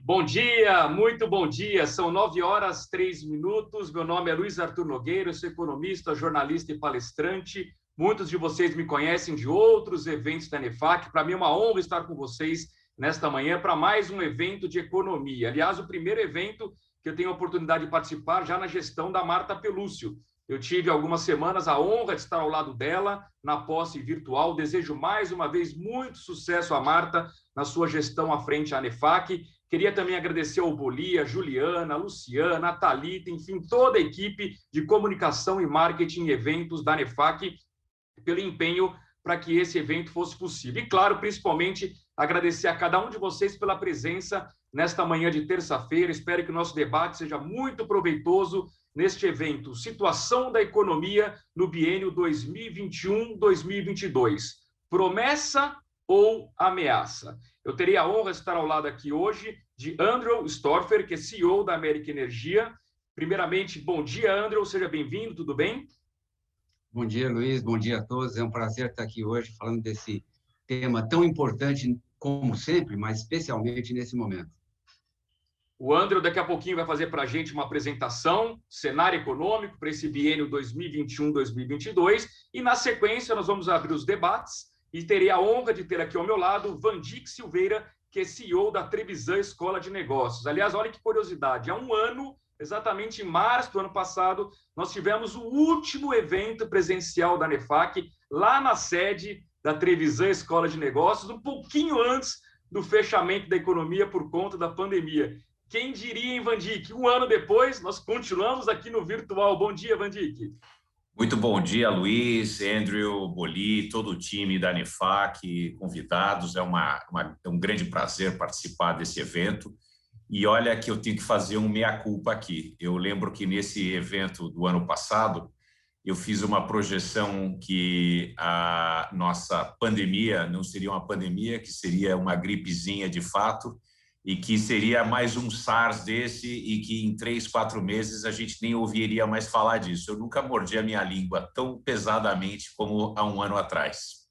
Bom dia, muito bom dia. São 9h03. Meu nome é Luiz Arthur Nogueira, eu sou economista, jornalista e palestrante. Muitos de vocês me conhecem de outros eventos da NEFAC. Para mim é uma honra estar com vocês nesta manhã para mais um evento de economia. Aliás, o primeiro evento que eu tenho a oportunidade de participar já na gestão da Marta Pelúcio. Eu tive algumas semanas a honra de estar ao lado dela na posse virtual. Desejo mais uma vez muito sucesso à Marta na sua gestão à frente à NEFAC. Queria também agradecer ao Boli, a Juliana, a Luciana, a Thalita, enfim, toda a equipe de comunicação e marketing e eventos da NEFAC pelo empenho para que esse evento fosse possível. E, claro, principalmente, agradecer a cada um de vocês pela presença nesta manhã de terça-feira. Espero que o nosso debate seja muito proveitoso neste evento. Situação da economia no biênio 2021-2022. Promessa ou ameaça? Eu terei a honra de estar ao lado aqui hoje de Andrew Storfer, que é CEO da América Energia. Primeiramente, bom dia, Andrew, seja bem-vindo, tudo bem? Bom dia, Luiz, bom dia a todos. É um prazer estar aqui hoje falando desse tema tão importante como sempre, mas especialmente nesse momento. O Andrew daqui a pouquinho vai fazer para a gente uma apresentação, cenário econômico para esse biênio 2021-2022, e na sequência nós vamos abrir os debates e terei a honra de ter aqui ao meu lado Vandic Silveira, que é CEO da Trevisan Escola de Negócios. Aliás, olha que curiosidade, há um ano, exatamente em março do ano passado, nós tivemos o último evento presencial da NEFAC, lá na sede da Trevisan Escola de Negócios, um pouquinho antes do fechamento da economia por conta da pandemia. Quem diria, hein, Vandic? Um ano depois, nós continuamos aqui no virtual. Bom dia, Vandic. Muito bom dia, Luiz, Andrew, Boli, todo o time da NEFAC, convidados. É um grande prazer participar desse evento E olha que eu tenho que fazer um meia-culpa aqui. Eu lembro que nesse evento do ano passado, eu fiz uma projeção que a nossa pandemia não seria uma pandemia, que seria uma gripezinha de fato, e que seria mais um SARS desse, e que em 3, 4 meses a gente nem ouviria mais falar disso. Eu nunca mordi a minha língua tão pesadamente como há um ano atrás.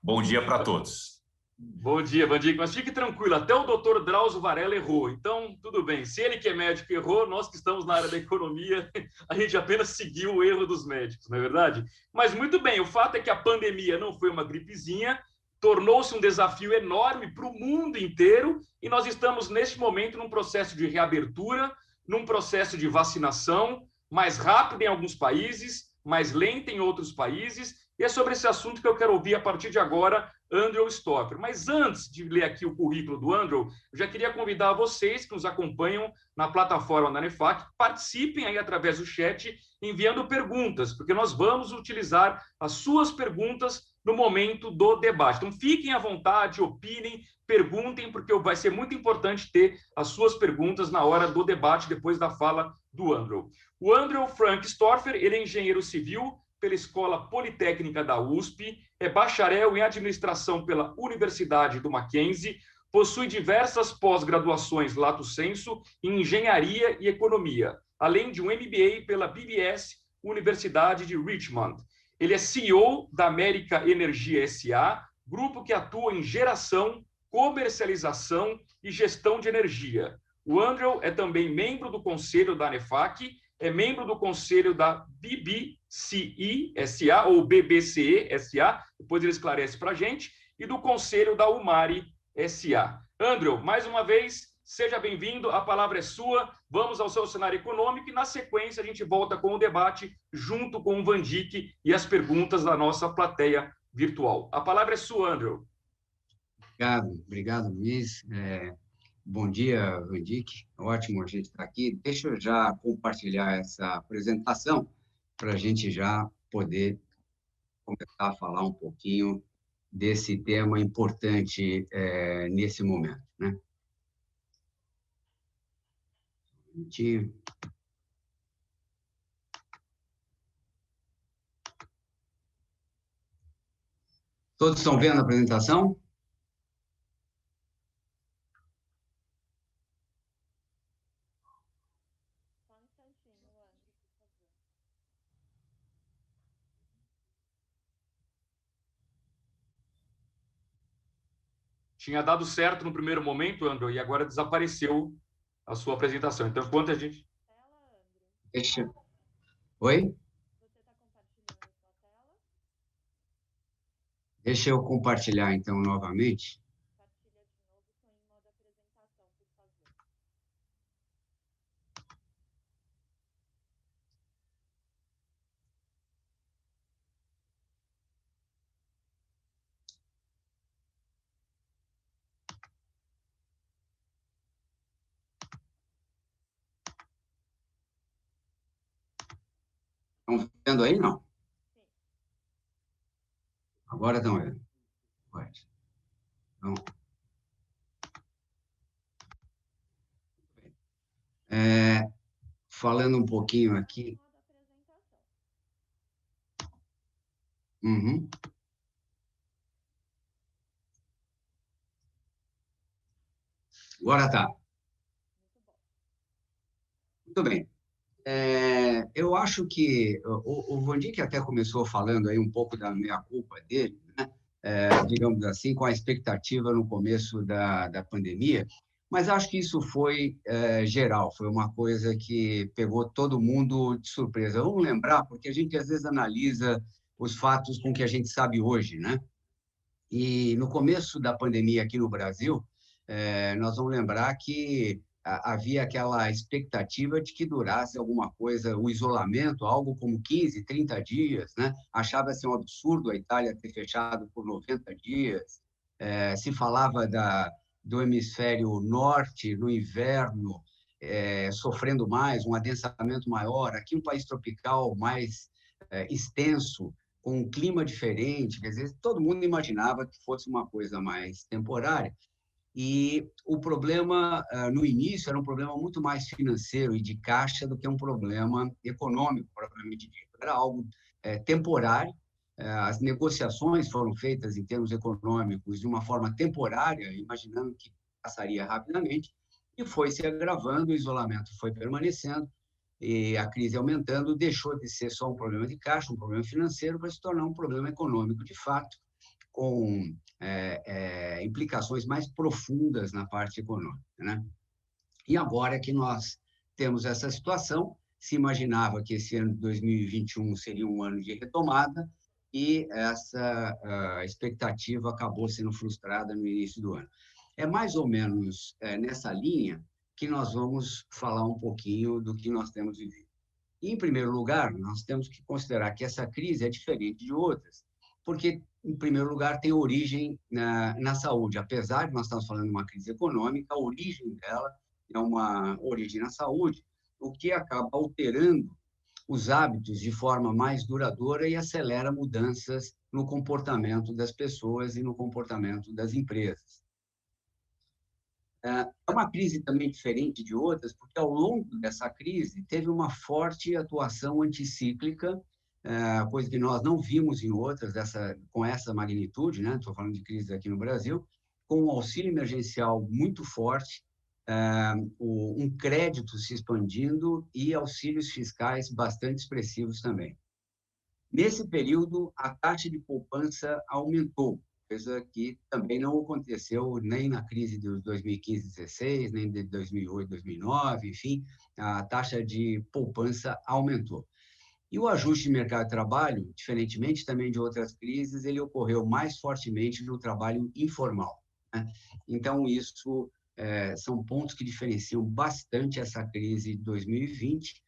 Bom dia para todos. Bom dia, Vandic. Mas fique tranquilo, até o doutor Drauzio Varela errou. Então, tudo bem. Se ele que é médico errou, nós que estamos na área da economia, a gente apenas seguiu o erro dos médicos, não é verdade? Mas muito bem, o fato é que a pandemia não foi uma gripezinha, tornou-se um desafio enorme para o mundo inteiro e nós estamos, neste momento, num processo de reabertura, num processo de vacinação mais rápido em alguns países, mais lento em outros países, e é sobre esse assunto que eu quero ouvir a partir de agora Andrew Stoffer. Mas antes de ler aqui o currículo do Andrew, eu já queria convidar vocês que nos acompanham na plataforma da NEFAC, participem aí através do chat, enviando perguntas, porque nós vamos utilizar as suas perguntas no momento do debate. Então, fiquem à vontade, opinem, perguntem, porque vai ser muito importante ter as suas perguntas na hora do debate, depois da fala do Andrew. O Andrew Frank Stoffer, ele é engenheiro civil pela Escola Politécnica da USP, é bacharel em administração pela Universidade do Mackenzie, possui diversas pós-graduações lato sensu em engenharia e economia, além de um MBA pela BBS Universidade de Richmond. Ele é CEO da América Energia SA, grupo que atua em geração, comercialização e gestão de energia. O Andrew é também membro do conselho da NEFAC, é membro do conselho da BBCE SA, ou BBCE SA, depois ele esclarece para a gente, e do conselho da UMARI SA. Andrew, mais uma vez, seja bem-vindo, a palavra é sua, vamos ao seu cenário econômico e, na sequência, a gente volta com o debate junto com o Vandic e as perguntas da nossa plateia virtual. A palavra é sua, Andrew. Obrigado, Luiz. Bom dia, Vandic. Ótimo a gente estar aqui. Deixa eu já compartilhar essa apresentação para a gente já poder começar a falar um pouquinho desse tema importante nesse momento, né? Todos estão vendo a apresentação? Tinha dado certo no primeiro momento, Andrew, e agora desapareceu a sua apresentação. Então, enquanto a gente... Oi? Deixa eu compartilhar, então, novamente. Estão vendo aí, não? Agora estão vendo. Pode. Então, falando um pouquinho aqui. Uhum. Agora tá. Muito bem. Eu acho que o Vandic até começou falando aí um pouco da meia-culpa dele, né? Digamos assim, com a expectativa no começo da pandemia, mas acho que isso foi geral, foi uma coisa que pegou todo mundo de surpresa. Vamos lembrar, porque a gente às vezes analisa os fatos com que a gente sabe hoje, né? E no começo da pandemia aqui no Brasil, nós vamos lembrar que havia aquela expectativa de que durasse alguma coisa, o isolamento, algo como 15, 30 dias, né? Achava-se um absurdo a Itália ter fechado por 90 dias. Se falava do hemisfério norte, no inverno, sofrendo mais, um adensamento maior. Aqui, um país tropical mais extenso, com um clima diferente. Quer dizer, todo mundo imaginava que fosse uma coisa mais temporária. E o problema, no início, era um problema muito mais financeiro e de caixa do que um problema econômico, propriamente dito. Era algo temporário. As negociações foram feitas em termos econômicos de uma forma temporária, imaginando que passaria rapidamente, e foi se agravando, o isolamento foi permanecendo, e a crise aumentando, deixou de ser só um problema de caixa, um problema financeiro, para se tornar um problema econômico de fato, com implicações mais profundas na parte econômica, né? E agora que nós temos essa situação, se imaginava que esse ano de 2021 seria um ano de retomada, e essa expectativa acabou sendo frustrada no início do ano. É mais ou menos nessa linha que nós vamos falar um pouquinho do que nós temos vivido. Em primeiro lugar, nós temos que considerar que essa crise é diferente de outras, porque, em primeiro lugar, tem origem na saúde. Apesar de nós estarmos falando de uma crise econômica, a origem dela é uma origem na saúde, o que acaba alterando os hábitos de forma mais duradoura e acelera mudanças no comportamento das pessoas e no comportamento das empresas. É uma crise também diferente de outras, porque ao longo dessa crise teve uma forte atuação anticíclica, coisa que nós não vimos em outras com essa magnitude, né? Estou falando de crise aqui no Brasil, com um auxílio emergencial muito forte, um crédito se expandindo e auxílios fiscais bastante expressivos também. Nesse período, a taxa de poupança aumentou, coisa que também não aconteceu nem na crise de 2015-16, nem de 2008-2009, enfim, a taxa de poupança aumentou. E o ajuste de mercado de trabalho, diferentemente também de outras crises, ele ocorreu mais fortemente no trabalho informal, né? Então, isso são pontos que diferenciam bastante essa crise de 2020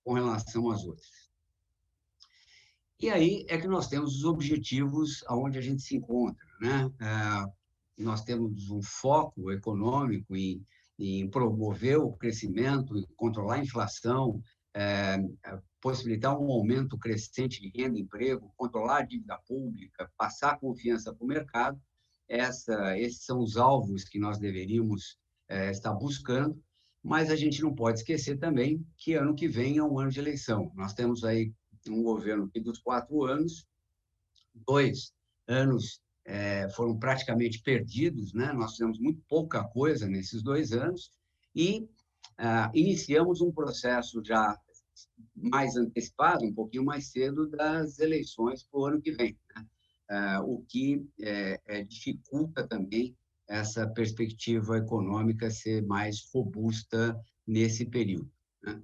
com relação às outras. E aí é que nós temos os objetivos aonde a gente se encontra, né? Nós temos um foco econômico em promover o crescimento, em controlar a inflação, possibilitar um aumento crescente de renda e emprego, controlar a dívida pública, passar confiança para o mercado. Esses são os alvos que nós deveríamos estar buscando, mas a gente não pode esquecer também que ano que vem é um ano de eleição. Nós temos aí um governo que, dos 4 anos, 2 anos foram praticamente perdidos, né? Nós fizemos muito pouca coisa nesses 2 anos e iniciamos um processo já mais antecipado, um pouquinho mais cedo, das eleições para o ano que vem, né? O que dificulta também essa perspectiva econômica ser mais robusta nesse período, né?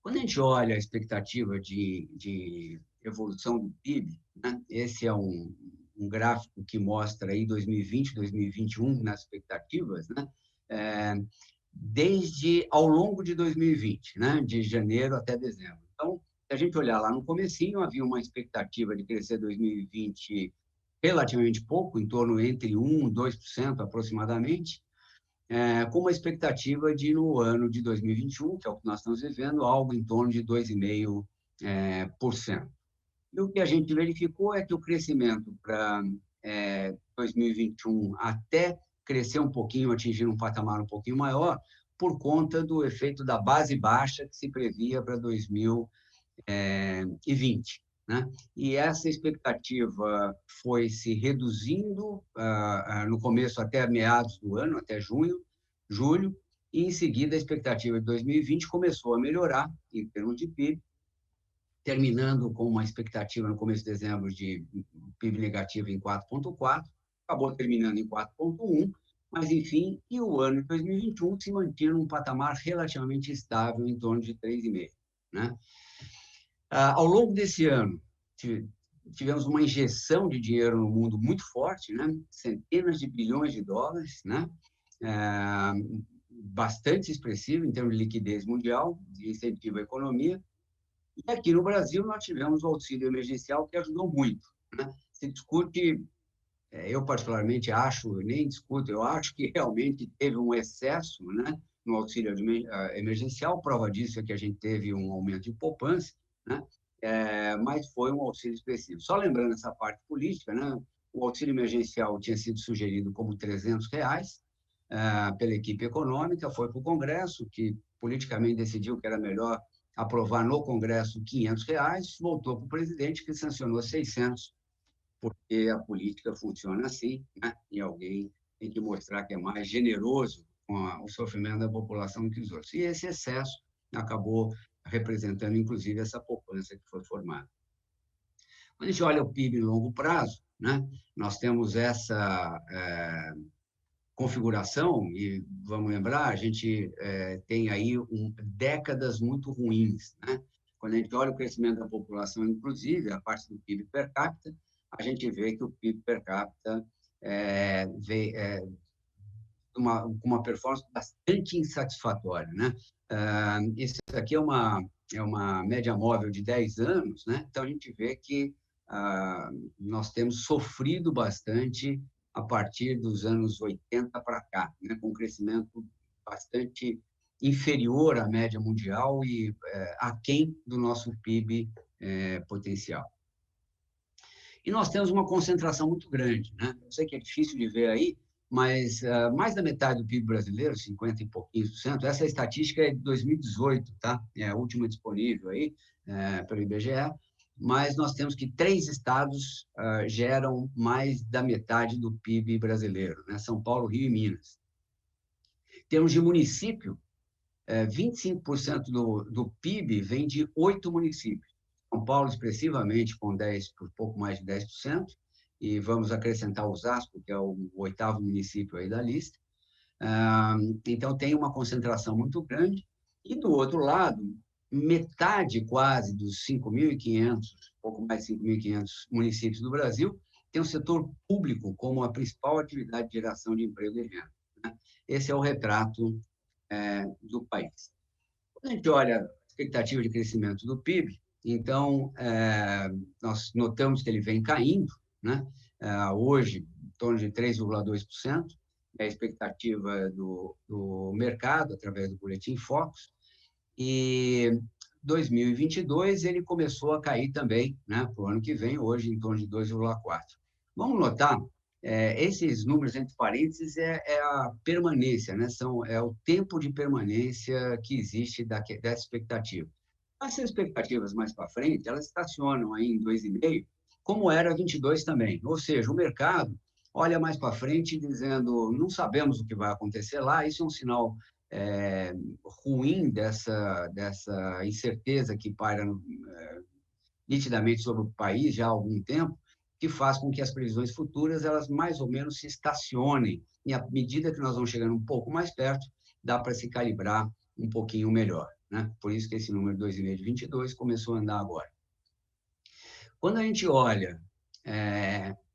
Quando a gente olha a expectativa de evolução do PIB, né, esse é um gráfico que mostra aí 2020, 2021 nas expectativas, né, desde ao longo de 2020, né, de janeiro até dezembro. Então, se a gente olhar lá no comecinho, havia uma expectativa de crescer 2020 relativamente pouco, em torno entre 1% e 2% aproximadamente, com uma expectativa de, no ano de 2021, que é o que nós estamos vivendo, algo em torno de 2,5%. E o que a gente verificou é que o crescimento para 2021 até crescer um pouquinho, atingir um patamar um pouquinho maior, por conta do efeito da base baixa que se previa para 2020. Né? E essa expectativa foi se reduzindo no começo até meados do ano, até julho, e em seguida a expectativa de 2020 começou a melhorar em termos de PIB, terminando com uma expectativa no começo de dezembro de PIB negativo em 4,4, acabou terminando em 4,1, mas enfim, e o ano de 2021 se mantinha num patamar relativamente estável em torno de 3,5, né? Ao longo desse ano, tivemos uma injeção de dinheiro no mundo muito forte, né? Centenas de bilhões de dólares, né? Bastante expressivo em termos de liquidez mundial, de incentivo à economia. E aqui no Brasil nós tivemos o auxílio emergencial que ajudou muito, né? Se discute, eu particularmente acho, nem discuto, eu acho que realmente teve um excesso, né, no auxílio emergencial. Prova disso é que a gente teve um aumento de poupança, né? Mas foi um auxílio expressivo. Só lembrando essa parte política, né? o auxílio emergencial tinha sido sugerido como R$ 300 pela equipe econômica, foi para o Congresso, que politicamente decidiu que era melhor aprovar no Congresso R$ 500, voltou para o presidente, que sancionou 600, porque a política funciona assim, né? E alguém tem que mostrar que é mais generoso com o sofrimento da população que os outros. E esse excesso acabou representando, inclusive, essa poupança que foi formada. Quando a gente olha o PIB em longo prazo, né, nós temos essa configuração, e vamos lembrar, a gente tem aí décadas muito ruins, né? Quando a gente olha o crescimento da população, inclusive, a parte do PIB per capita, a gente vê que o PIB per capita vem com uma performance bastante insatisfatória, né? Isso aqui é uma média móvel de 10 anos, né? Então, a gente vê que nós temos sofrido bastante a partir dos anos 80 para cá, né? Com um crescimento bastante inferior à média mundial e aquém do nosso PIB potencial. E nós temos uma concentração muito grande, né? Eu sei que é difícil de ver aí, mas mais da metade do PIB brasileiro, 50 e pouquinhos por cento, essa estatística é de 2018, tá? É a última disponível aí pelo IBGE, mas nós temos que 3 estados geram mais da metade do PIB brasileiro, né? São Paulo, Rio e Minas. Em termos de município, 25% do PIB vem de 8 municípios. São Paulo, expressivamente, com pouco mais de 10%, e vamos acrescentar Osasco, que é o 8º município aí da lista. Então, tem uma concentração muito grande. E, do outro lado, metade quase dos 5.500, pouco mais de 5.500 municípios do Brasil, tem o setor público como a principal atividade de geração de emprego e renda, né? Esse é o retrato do país. Quando a gente olha a expectativa de crescimento do PIB, então, nós notamos que ele vem caindo, né? Hoje, em torno de 3,2%, é a expectativa do mercado, através do Boletim Focus, e 2022 ele começou a cair também, né? Para o ano que vem, hoje em torno de 2,4%. Vamos notar, esses números entre parênteses é a permanência, né? É o tempo de permanência que existe dessa expectativa. Essas expectativas mais para frente, elas estacionam aí em 2,5%, como era 22 também. Ou seja, o mercado olha mais para frente dizendo, não sabemos o que vai acontecer lá, isso é um sinal ruim dessa incerteza que paira nitidamente sobre o país já há algum tempo, que faz com que as previsões futuras elas mais ou menos se estacionem. E à medida que nós vamos chegando um pouco mais perto, dá para se calibrar um pouquinho melhor, né? Por isso que esse número 2,5 de 22 começou a andar agora. Quando a gente olha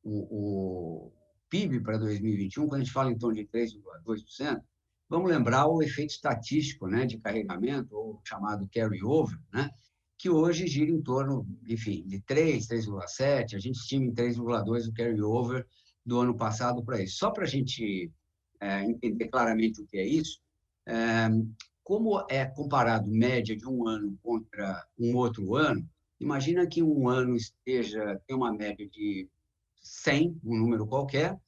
o PIB para 2021, quando a gente fala em torno de 3,2%, vamos lembrar o efeito estatístico, né, de carregamento, ou chamado carry-over, né, que hoje gira em torno, enfim, de 3, 3,7, a gente estima em 3,2 o carry-over do ano passado para isso. Só para a gente entender claramente o que é isso, como é comparado média de um ano contra um outro ano, imagina que um ano tem uma média de 100, um número qualquer,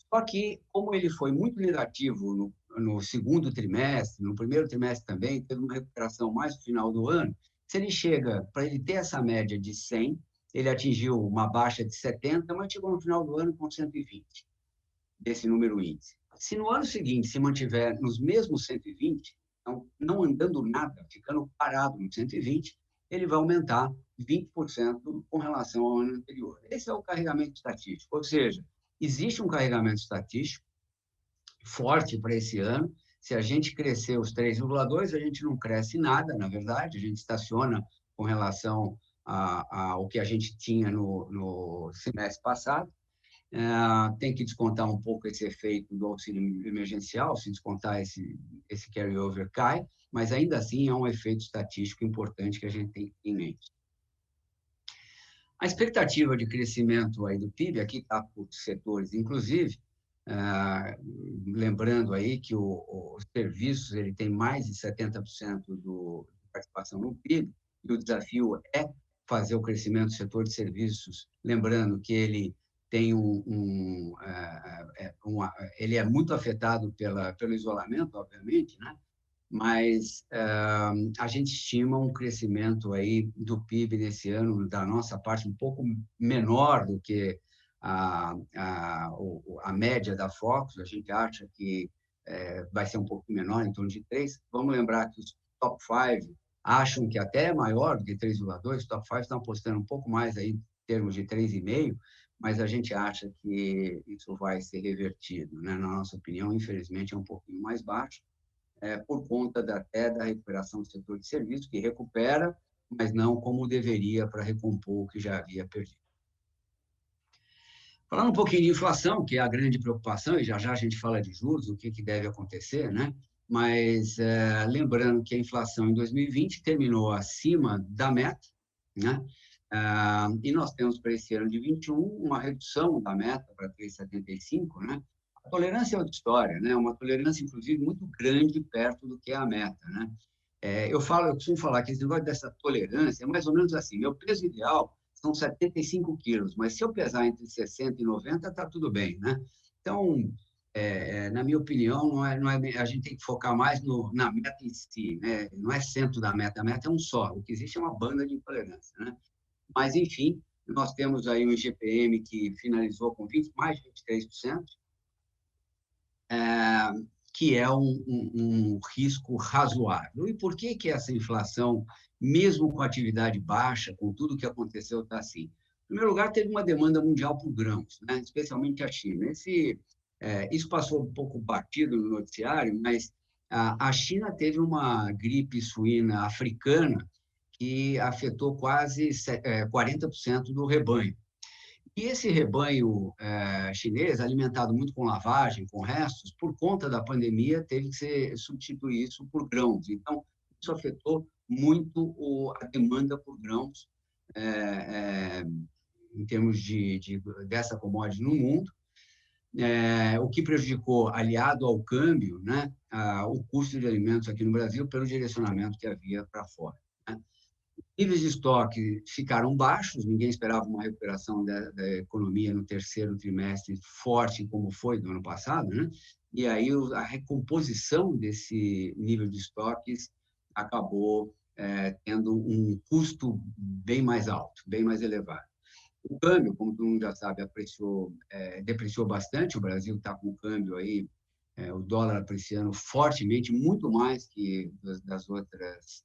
só que, como ele foi muito negativo no segundo trimestre, no primeiro trimestre também, teve uma recuperação mais no final do ano, se ele chega, para ele ter essa média de 100, ele atingiu uma baixa de 70, mas chegou no final do ano com 120, desse número índice. Se no ano seguinte se mantiver nos mesmos 120, então, não andando nada, ficando parado no 120, ele vai aumentar 20% com relação ao ano anterior. Esse é o carregamento estatístico, ou seja, existe um carregamento estatístico forte para esse ano. Se a gente crescer os 3,2, a gente não cresce nada, na verdade, a gente estaciona com relação ao que a gente tinha no semestre passado. Tem que descontar um pouco esse efeito do auxílio emergencial, se descontar esse carry-over cai, mas ainda assim é um efeito estatístico importante que a gente tem em mente. A expectativa de crescimento aí do PIB, aqui está por setores, inclusive, lembrando aí que os serviços ele tem mais de 70% de participação no PIB, e o desafio é fazer o crescimento do setor de serviços, lembrando que ele tem ele é muito afetado pelo isolamento, obviamente, né? Mas a gente estima um crescimento aí do PIB nesse ano, da nossa parte, um pouco menor do que a média da Focus. A gente acha que vai ser um pouco menor, em torno de 3. Vamos lembrar que os top 5 acham que até é maior do que 3,2. Os top 5 estão apostando um pouco mais aí, em termos de 3,5, mas a gente acha que isso vai ser revertido, né? Na nossa opinião, infelizmente, é um pouquinho mais baixo, por conta até da recuperação do setor de serviços, que recupera, mas não como deveria para recompor o que já havia perdido. Falando um pouquinho de inflação, que é a grande preocupação, e já já a gente fala de juros, o que deve acontecer, né? Mas lembrando que a inflação em 2020 terminou acima da meta, né? E nós temos para esse ano de 21 uma redução da meta para 3,75, né? A tolerância é outra história, né? Uma tolerância, inclusive, muito grande perto do que é a meta, né? Eu costumo falar que esse negócio dessa tolerância é mais ou menos assim: meu peso ideal são 75 quilos, mas se eu pesar entre 60 e 90, está tudo bem, né? Então, na minha opinião, não é, a gente tem que focar mais na meta em si, né? Não é centro da meta, a meta é um só. O que existe é uma banda de intolerância, né? Mas, enfim, nós temos aí um IGPM que finalizou com mais de 23%, que é um risco razoável. E por que essa inflação, mesmo com atividade baixa, com tudo que aconteceu, está assim? Em primeiro lugar, teve uma demanda mundial por grãos, né? Especialmente a China. Isso passou um pouco batido no noticiário, mas a China teve uma gripe suína africana que afetou quase 40% do rebanho. E esse rebanho chinês, alimentado muito com lavagem, com restos, por conta da pandemia, teve que substituir isso por grãos. Então, isso afetou muito a demanda por grãos em termos dessa commodity no mundo, o que prejudicou, aliado ao câmbio, né, o custo de alimentos aqui no Brasil pelo direcionamento que havia para fora. Níveis de estoque ficaram baixos, ninguém esperava uma recuperação da economia no terceiro trimestre forte como foi do ano passado, né? E aí a recomposição desse nível de estoques acabou tendo um custo bem mais alto, bem mais elevado. O câmbio, como todo mundo já sabe, depreciou bastante. O Brasil está com o câmbio aí, o dólar apreciando fortemente, muito mais que das outras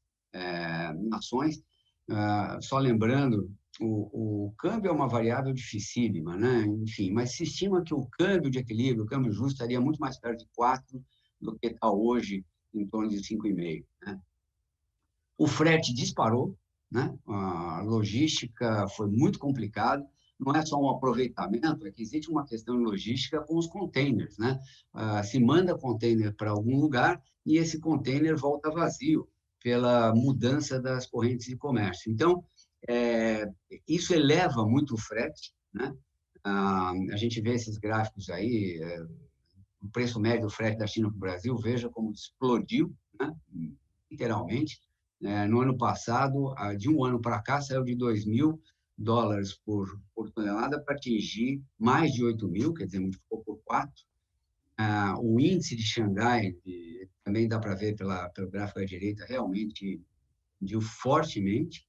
nações. Só lembrando, o câmbio é uma variável dificílima, né? Enfim, mas se estima que o câmbio de equilíbrio, o câmbio justo, estaria muito mais perto de 4 do que está hoje, em torno de 5,5, né? O frete disparou, né? A logística foi muito complicada. Não é só um aproveitamento, é que existe uma questão de logística com os containers, né? Se manda container para algum lugar e esse container volta vazio pela mudança das correntes de comércio. Então, isso eleva muito o frete, né? A gente vê esses gráficos aí, o preço médio do frete da China para o Brasil, veja como explodiu, né? Literalmente. No ano passado, de um ano para cá, saiu de $2.000 por tonelada para atingir mais de 8.000, quer dizer, multiplicou por 4. O índice de Xangai, também dá para ver pelo gráfico à direita, realmente reduziu fortemente,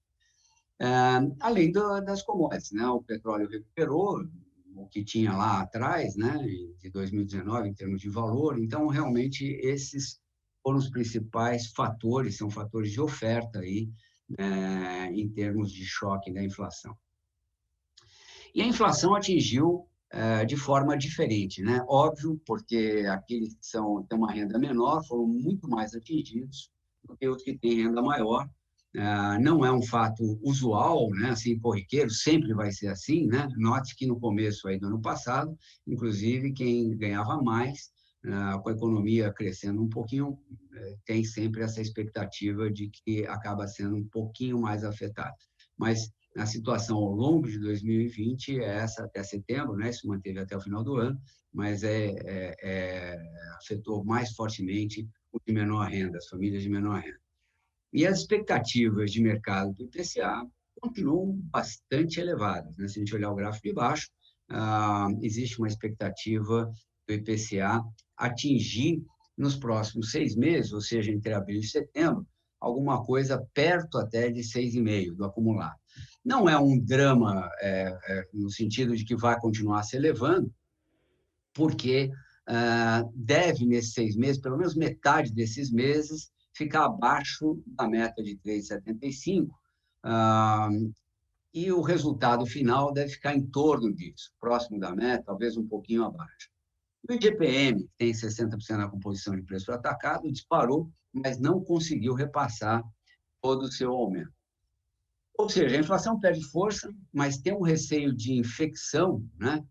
além das commodities, né? O petróleo recuperou o que tinha lá atrás, né, de 2019, em termos de valor. Então, realmente, esses foram os principais fatores, são fatores de oferta aí, em termos de choque da inflação. E a inflação atingiu de forma diferente, né? Óbvio, porque aqueles que têm uma renda menor foram muito mais atingidos do que os que têm renda maior. Não é um fato usual, né? Assim, corriqueiro, sempre vai ser assim, né? Note que no começo aí do ano passado, inclusive, quem ganhava mais, com a economia crescendo um pouquinho, tem sempre essa expectativa de que acaba sendo um pouquinho mais afetado. Mas a situação ao longo de 2020 é essa até setembro, né? Isso manteve até o final do ano, mas afetou mais fortemente os de menor renda, as famílias de menor renda. E as expectativas de mercado do IPCA continuam bastante elevadas, né? Se a gente olhar o gráfico de baixo, existe uma expectativa do IPCA atingir, nos próximos 6 meses, ou seja, entre abril e setembro, alguma coisa perto até de 6,5% do acumulado. Não é um drama no sentido de que vai continuar se elevando, porque deve, nesses 6 meses, pelo menos metade desses meses, ficar abaixo da meta de 3,75%, e o resultado final deve ficar em torno disso, próximo da meta, talvez um pouquinho abaixo. O IGPM, que tem 60% da composição de preço atacado, disparou, mas não conseguiu repassar todo o seu aumento. Ou seja, a inflação perde força, mas tem um receio de infecção, né?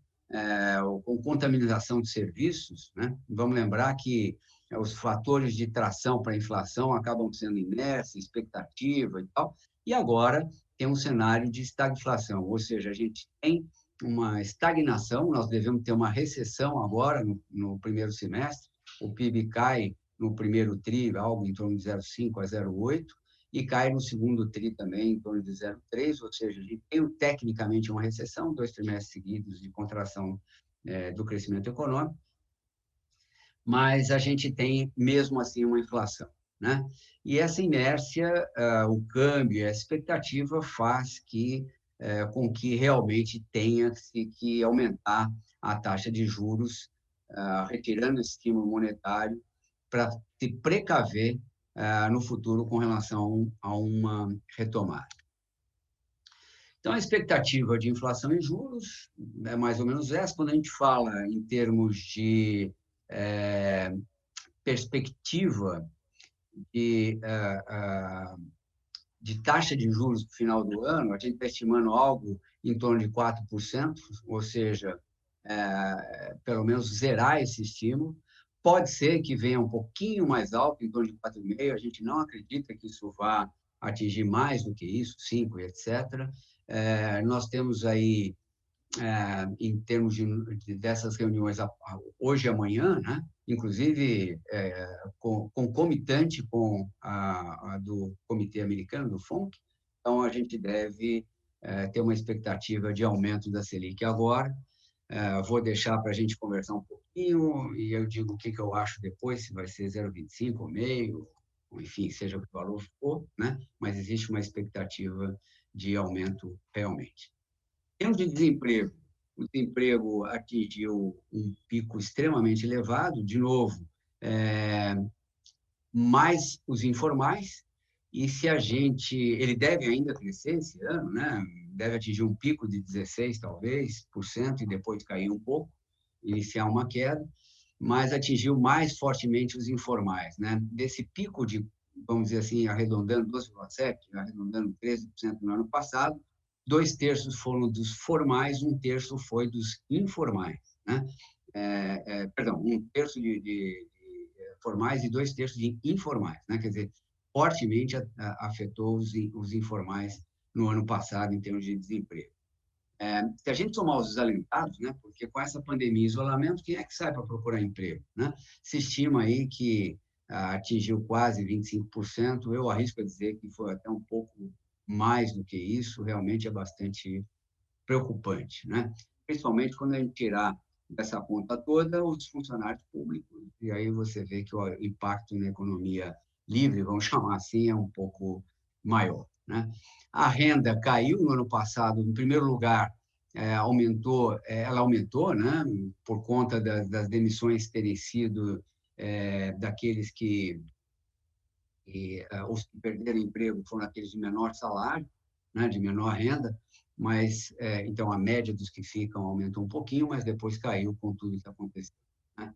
Com contaminação de serviços, né? Vamos lembrar que os fatores de tração para a inflação acabam sendo inércia, expectativa e tal, e agora tem um cenário de estagflação, ou seja, a gente tem uma estagnação, nós devemos ter uma recessão agora no primeiro semestre, o PIB cai no primeiro TRI, algo em torno de 0,5 a 0,8, e cai no segundo TRI também, em torno de 0,3, ou seja, a gente tem tecnicamente uma recessão, 2 trimestres seguidos de contração do crescimento econômico, mas a gente tem, mesmo assim, uma inflação, né? E essa inércia, o câmbio, a expectativa faz com que realmente tenha-se que aumentar a taxa de juros, retirando o estímulo monetário para se precaver no futuro com relação a uma retomada. Então, a expectativa de inflação e juros é mais ou menos essa. Quando a gente fala em termos de perspectiva de taxa de juros no final do ano, a gente está estimando algo em torno de 4%, ou seja, pelo menos zerar esse estímulo. Pode ser que venha um pouquinho mais alto, em torno de 4,5%, a gente não acredita que isso vá atingir mais do que isso, 5%, etc. Nós temos aí, em termos dessas reuniões hoje e amanhã, né? Inclusive concomitante com a do Comitê Americano, do FONC, então a gente deve ter uma expectativa de aumento da Selic agora. Vou deixar para a gente conversar um pouquinho e eu digo o que eu acho depois, se vai ser 0,25 ou meio, enfim, seja o que o valor for, né? Mas existe uma expectativa de aumento realmente. Em termos de desemprego, o desemprego atingiu um pico extremamente elevado, de novo, mais os informais, e se ele deve ainda crescer esse ano, né? Deve atingir um pico de 16%, talvez, e depois cair um pouco, iniciar uma queda, mas atingiu mais fortemente os informais, né? Desse pico de, vamos dizer assim, arredondando 12,7%, arredondando 13% no ano passado, 2/3 foram dos formais, 1/3 foi dos informais, né? Perdão, 1/3 de formais e 2/3 de informais, né? Quer dizer, fortemente afetou os informais no ano passado em termos de desemprego. Se a gente somar os desalentados, né? Porque com essa pandemia e isolamento, quem é que sai para procurar emprego, né? Se estima aí que atingiu quase 25%, eu arrisco a dizer que foi até um pouco mais do que isso, realmente é bastante preocupante, né? Principalmente quando a gente tirar dessa conta toda os funcionários públicos, e aí você vê que o impacto na economia livre, vamos chamar assim, é um pouco maior, né? A renda caiu no ano passado, em primeiro lugar, ela aumentou, né? Por conta das demissões terem sido daqueles os que perderam emprego foram aqueles de menor salário, né? De menor renda, mas então a média dos que ficam aumentou um pouquinho, mas depois caiu com tudo que aconteceu, né?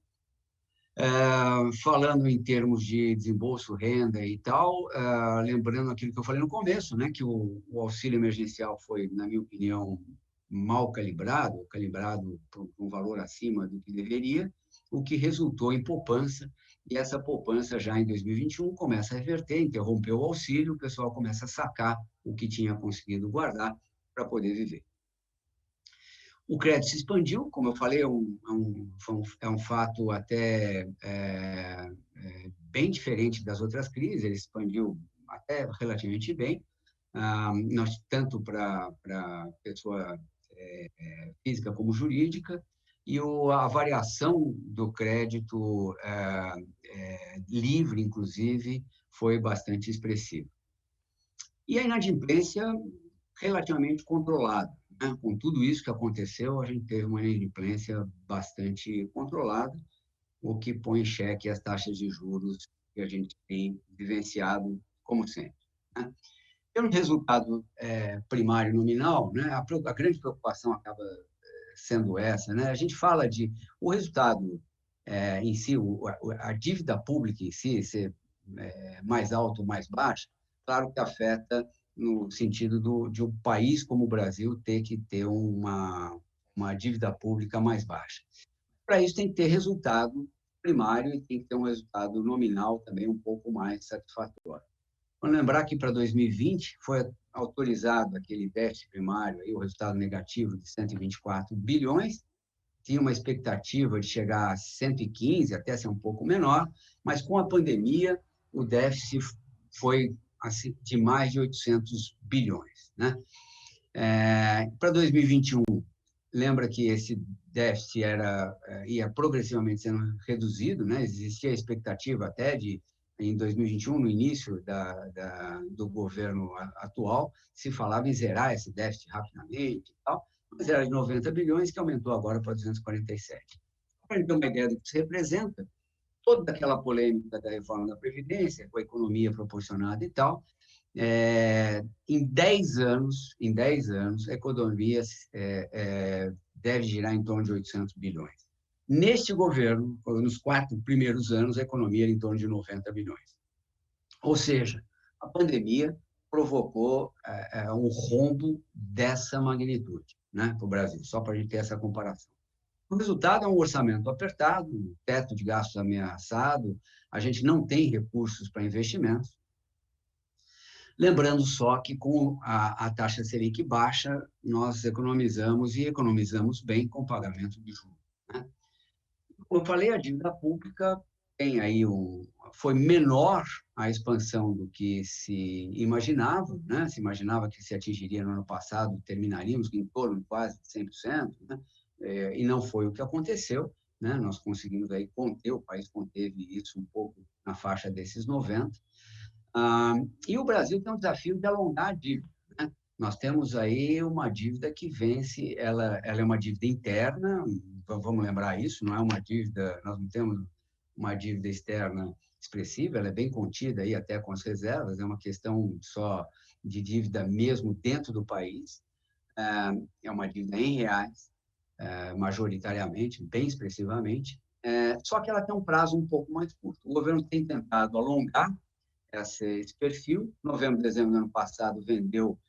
Falando em termos de desembolso, renda e tal, lembrando aquilo que eu falei no começo, né, que o auxílio emergencial foi, na minha opinião, mal calibrado por um valor acima do que deveria, o que resultou em poupança, e essa poupança já em 2021 começa a reverter, interrompeu o auxílio, o pessoal começa a sacar o que tinha conseguido guardar para poder viver. O crédito se expandiu, como eu falei, é um fato até bem diferente das outras crises, ele expandiu até relativamente bem, tanto para pessoa física como jurídica, e a variação do crédito livre, inclusive, foi bastante expressiva. E a inadimplência relativamente controlada, né? Com tudo isso que aconteceu, a gente teve uma inadimplência bastante controlada, o que põe em xeque as taxas de juros que a gente tem vivenciado, como sempre, né? Pelo resultado primário nominal, né, a grande preocupação acaba sendo essa, né? A gente fala de o resultado em si, a dívida pública em si, ser mais alta ou mais baixa, claro que afeta no sentido de um país como o Brasil ter que ter uma dívida pública mais baixa. Para isso tem que ter resultado primário e tem que ter um resultado nominal também um pouco mais satisfatório. Vamos lembrar que para 2020 foi autorizado aquele déficit primário, aí, o resultado negativo de 124 bilhões, tinha uma expectativa de chegar a 115, até ser um pouco menor, mas com a pandemia o déficit foi assim, de mais de 800 bilhões, né? Para 2021, lembra que esse déficit ia progressivamente sendo reduzido, né? Existia a expectativa até de, em 2021, no início do governo atual, se falava em zerar esse déficit rapidamente e tal, mas era de 90 bilhões, que aumentou agora para 247. Para ter uma ideia do que isso representa, toda aquela polêmica da reforma da Previdência, com a economia proporcionada e tal, em 10 anos, a economia deve girar em torno de 800 bilhões. Neste governo, nos 4 primeiros anos, a economia era em torno de 90 bilhões. Ou seja, a pandemia provocou um rombo dessa magnitude, né, para o Brasil, só para a gente ter essa comparação. O resultado é um orçamento apertado, um teto de gastos ameaçado, a gente não tem recursos para investimentos. Lembrando só que com a taxa Selic baixa, nós economizamos e economizamos bem com o pagamento de juros, né? Como eu falei, a dívida pública tem aí foi menor a expansão do que se imaginava, né? Se imaginava que se atingiria no ano passado, terminaríamos em torno de quase 100%, né? E não foi o que aconteceu, né? Nós conseguimos aí conter, o país conteve isso um pouco na faixa desses 90%. E o Brasil tem um desafio de alongar a dívida, né? Nós temos aí uma dívida que vence, ela é uma dívida interna, vamos lembrar isso, não é uma dívida, nós não temos uma dívida externa expressiva, ela é bem contida aí até com as reservas, é uma questão só de dívida mesmo dentro do país, é uma dívida em reais, majoritariamente, bem expressivamente, só que ela tem um prazo um pouco mais curto. O governo tem tentado alongar esse perfil. Novembro, dezembro do ano passado, vendeu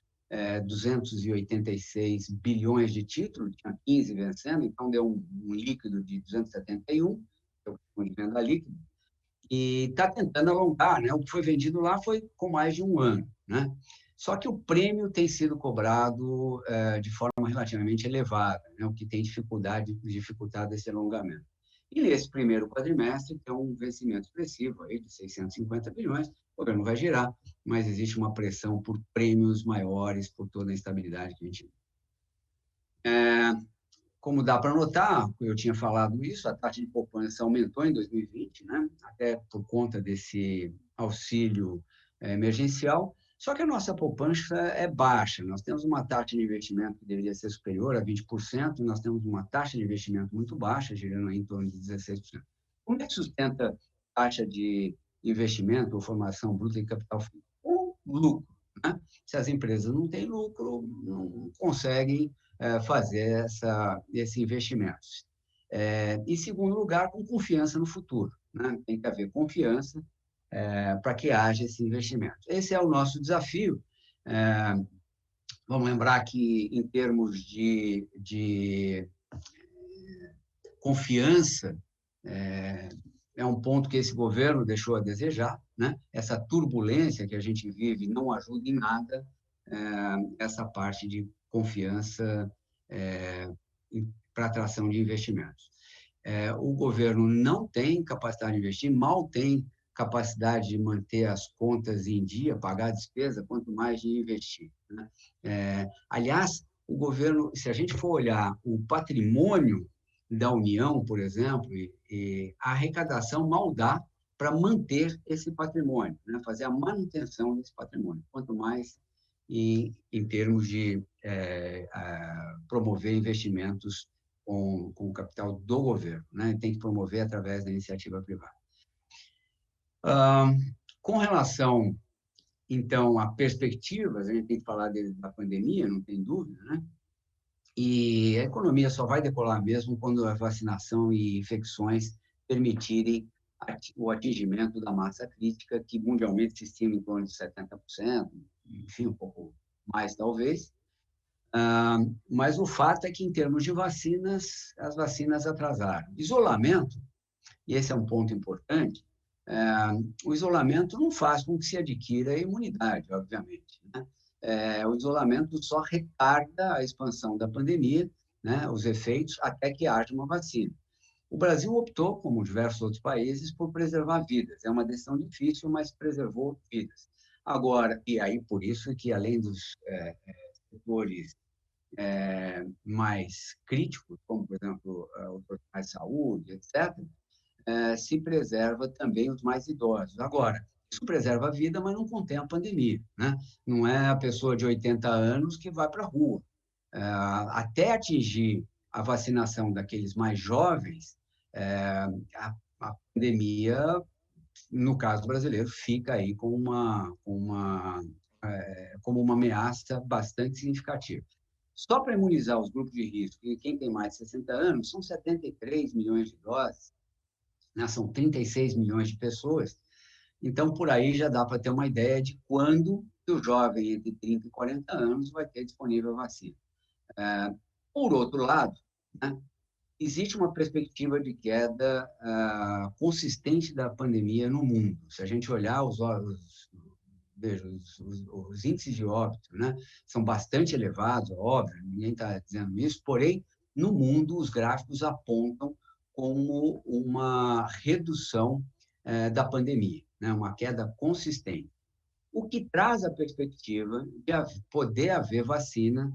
286 bilhões de títulos, tinha 15 vencendo, então deu um líquido de 271, que é o de venda líquida, e está tentando alongar, né? O que foi vendido lá foi com mais de um ano, né? Só que o prêmio tem sido cobrado de forma relativamente elevada, né? O que tem dificultado esse alongamento. E nesse primeiro quadrimestre tem um vencimento expressivo aí de 650 bilhões, o governo vai girar, mas existe uma pressão por prêmios maiores, por toda a instabilidade que a gente tem. Como dá para notar, eu tinha falado isso, a taxa de poupança aumentou em 2020, né? Até por conta desse auxílio emergencial, só que a nossa poupança é baixa, nós temos uma taxa de investimento que deveria ser superior a 20%, nós temos uma taxa de investimento muito baixa, girando em torno de 16%. Como é que sustenta a taxa de investimento ou formação bruta de capital fixo? Com lucro, né? Se as empresas não têm lucro, não conseguem fazer esse investimento. Em segundo lugar, com confiança no futuro, né? Tem que haver confiança para que haja esse investimento. Esse é o nosso desafio. Vamos lembrar que, em termos de confiança, é um ponto que esse governo deixou a desejar, né? Essa turbulência que a gente vive não ajuda em nada essa parte de confiança para atração de investimentos. O governo não tem capacidade de investir, mal tem capacidade de manter as contas em dia, pagar a despesa, quanto mais de investir, né? Aliás, o governo, se a gente for olhar o patrimônio da União, por exemplo, a arrecadação mal dá para manter esse patrimônio, né? Fazer a manutenção desse patrimônio, quanto mais em termos de promover investimentos com o capital do governo, né? Tem que promover através da iniciativa privada. Com relação, então, a perspectivas, a gente tem que falar da pandemia, não tem dúvida, né? E a economia só vai decolar mesmo quando a vacinação e infecções permitirem o atingimento da massa crítica, que mundialmente se estima em torno de 70%, enfim, um pouco mais talvez. Mas o fato é que, em termos de vacinas, as vacinas atrasaram. Isolamento, e esse é um ponto importante, o isolamento não faz com que se adquira a imunidade, obviamente, né? O isolamento só retarda a expansão da pandemia, né, os efeitos, até que haja uma vacina. O Brasil optou, como diversos outros países, por preservar vidas. É uma decisão difícil, mas preservou vidas. Agora, e aí por isso que, além dos setores mais críticos, como, por exemplo, os profissionais de saúde, etc., se preserva também os mais idosos. Agora, isso preserva a vida, mas não contém a pandemia, né? Não é a pessoa de 80 anos que vai para a rua. Até atingir a vacinação daqueles mais jovens, a pandemia, no caso brasileiro, fica aí como uma ameaça bastante significativa. Só para imunizar os grupos de risco e quem tem mais de 60 anos, são 73 milhões de doses, né? São 36 milhões de pessoas. Então, por aí já dá para ter uma ideia de quando o jovem entre 30 e 40 anos vai ter disponível a vacina. Por outro lado, né, existe uma perspectiva de queda consistente da pandemia no mundo. Se a gente olhar os índices de óbito, né, são bastante elevados, óbvio, ninguém está dizendo isso, porém, no mundo, os gráficos apontam como uma redução da pandemia, né, uma queda consistente. O que traz a perspectiva de poder haver vacina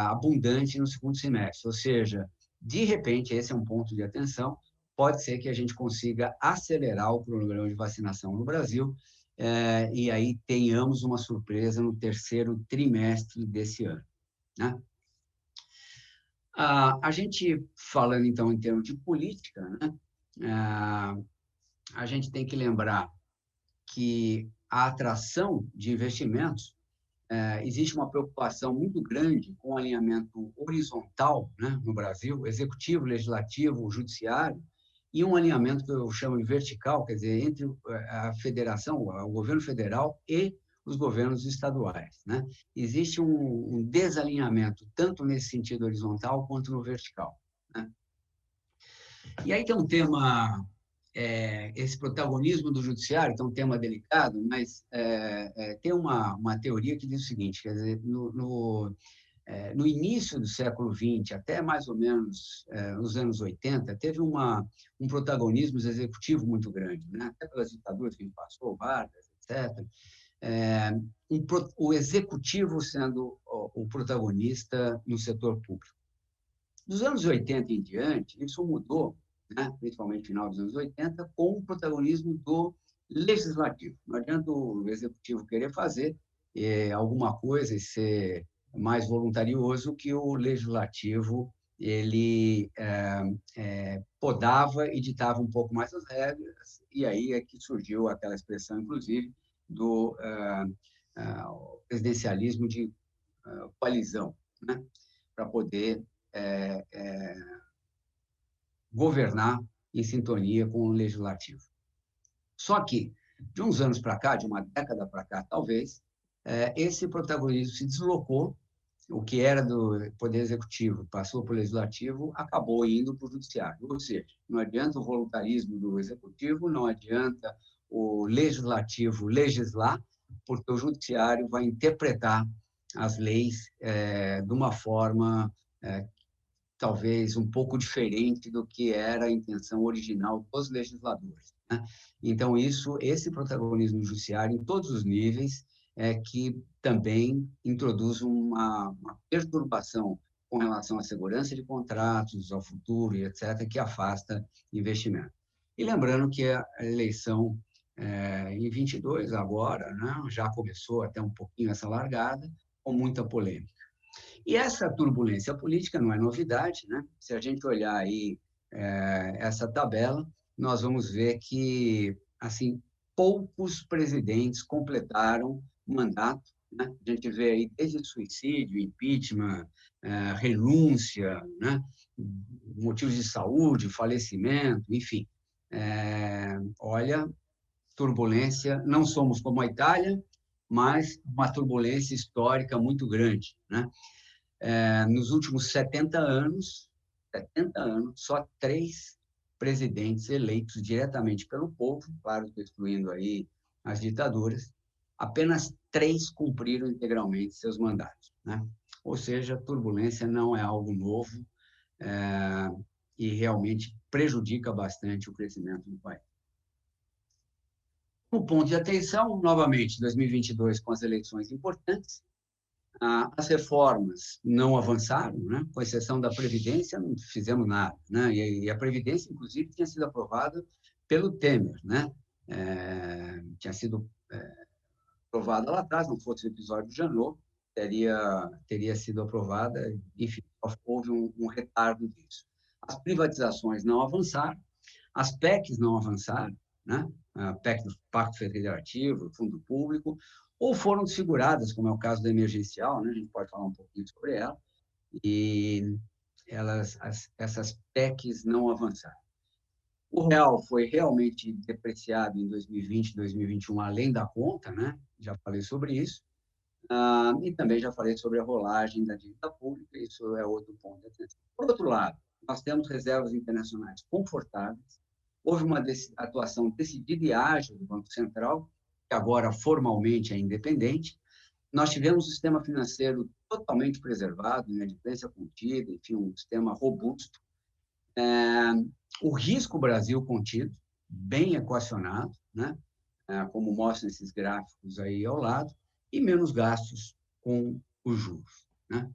abundante no segundo semestre, ou seja, de repente, esse é um ponto de atenção, pode ser que a gente consiga acelerar o cronograma de vacinação no Brasil e aí tenhamos uma surpresa no terceiro trimestre desse ano, né? A gente, falando então em termos de política, né? A gente tem que lembrar que a atração de investimentos, existe uma preocupação muito grande com o alinhamento horizontal, né, no Brasil, executivo, legislativo, judiciário, e um alinhamento que eu chamo de vertical, quer dizer, entre a federação, o governo federal e os governos estaduais, né? Existe um desalinhamento, tanto nesse sentido horizontal quanto no vertical, né? E aí tem um tema... esse protagonismo do judiciário, que é um tema delicado, mas tem uma teoria que diz o seguinte, quer dizer, no início do século XX, até mais ou menos nos anos 80, teve um protagonismo executivo muito grande, né? Até pelas ditaduras que a gente passou, Vargas, etc., o executivo sendo o protagonista no setor público. Dos anos 80 em diante, isso mudou, né, principalmente no final dos anos 80, com o protagonismo do legislativo. Não adianta o executivo querer fazer alguma coisa e ser mais voluntarioso que o legislativo ele podava e ditava um pouco mais as regras, e aí é que surgiu aquela expressão, inclusive, do presidencialismo de coalizão, né, para poder governar em sintonia com o legislativo. Só que, de uns anos para cá, de uma década para cá, talvez, esse protagonismo se deslocou, o que era do Poder Executivo passou para o Legislativo, acabou indo para o Judiciário. Ou seja, não adianta o voluntarismo do Executivo, não adianta o Legislativo legislar, porque o Judiciário vai interpretar as leis de uma forma talvez um pouco diferente do que era a intenção original dos legisladores, né? Então, esse protagonismo judiciário, em todos os níveis, que também introduz uma perturbação com relação à segurança de contratos, ao futuro e etc., que afasta investimento. E lembrando que a eleição em 22 agora, né, já começou até um pouquinho essa largada, com muita polêmica. E essa turbulência política não é novidade, né? Se a gente olhar aí essa tabela, nós vamos ver que, assim, poucos presidentes completaram o mandato, né? A gente vê aí desde suicídio, impeachment, renúncia, né? Motivos de saúde, falecimento, enfim. Olha, turbulência, não somos como a Itália, mas uma turbulência histórica muito grande, né? Nos últimos 70 anos, só 3 presidentes eleitos diretamente pelo povo, claro, estou excluindo aí as ditaduras, apenas 3 cumpriram integralmente seus mandatos, né? Ou seja, turbulência não é algo novo e realmente prejudica bastante o crescimento do país. O ponto de atenção, novamente, 2022, com as eleições importantes, as reformas não avançaram, né? Com exceção da Previdência, não fizemos nada, né? E a Previdência, inclusive, tinha sido aprovada pelo Temer, né? Tinha sido aprovada lá atrás, não fosse o episódio do Janot, teria sido aprovada, enfim, houve um retardo disso. As privatizações não avançaram, as PECs não avançaram, né? A PEC do Pacto Federativo, Fundo Público, ou foram desfiguradas, como é o caso da emergencial, né? A gente pode falar um pouquinho sobre ela, e essas PECs não avançaram. O real foi realmente depreciado em 2020, 2021, além da conta, né? Já falei sobre isso. E também já falei sobre a rolagem da dívida pública, isso é outro ponto de atenção. Por outro lado, nós temos reservas internacionais confortáveis, houve uma atuação decidida e ágil do Banco Central, que agora formalmente é independente. Nós tivemos um sistema financeiro totalmente preservado, inadimplência contida, enfim, um sistema robusto. O risco Brasil contido, bem equacionado, né? Como mostram esses gráficos aí ao lado, e menos gastos com os juros, né?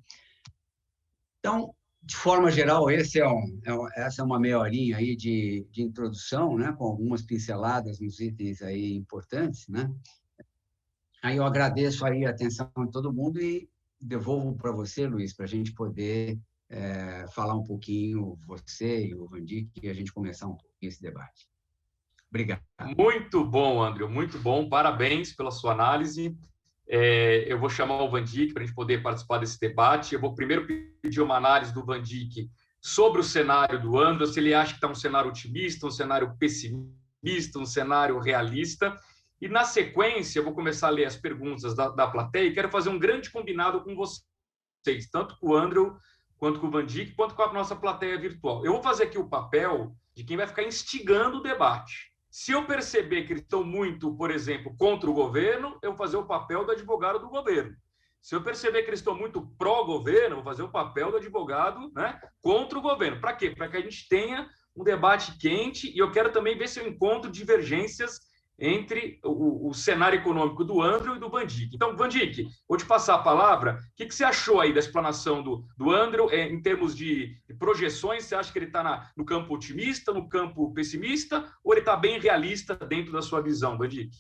Então, de forma geral, essa é uma meia horinha aí de introdução, né? Com algumas pinceladas nos itens aí importantes, né? Aí eu agradeço aí a atenção de todo mundo e devolvo para você, Luiz, para a gente poder falar um pouquinho, você e o Vandic, e a gente começar um pouquinho esse debate. Obrigado. Muito bom, André, muito bom. Parabéns pela sua análise. Eu vou chamar o Vandic para a gente poder participar desse debate. Eu vou primeiro pedir uma análise do Vandic sobre o cenário do André, se ele acha que está um cenário otimista, um cenário pessimista, um cenário realista. E, na sequência, eu vou começar a ler as perguntas da plateia e quero fazer um grande combinado com vocês, tanto com o André, quanto com o Vandic, quanto com a nossa plateia virtual. Eu vou fazer aqui o papel de quem vai ficar instigando o debate. Se eu perceber que eles estão muito, por exemplo, contra o governo, eu vou fazer o papel do advogado do governo. Se eu perceber que eles estão muito pró-governo, eu vou fazer o papel do advogado, né, contra o governo. Para quê? Para que a gente tenha um debate quente e eu quero também ver se eu encontro divergências entre o cenário econômico do André e do Vandic. Então, Vandic, vou te passar a palavra. O que você achou aí da explanação do André em termos de projeções? Você acha que ele está no campo otimista, no campo pessimista, ou ele está bem realista dentro da sua visão, Vandic?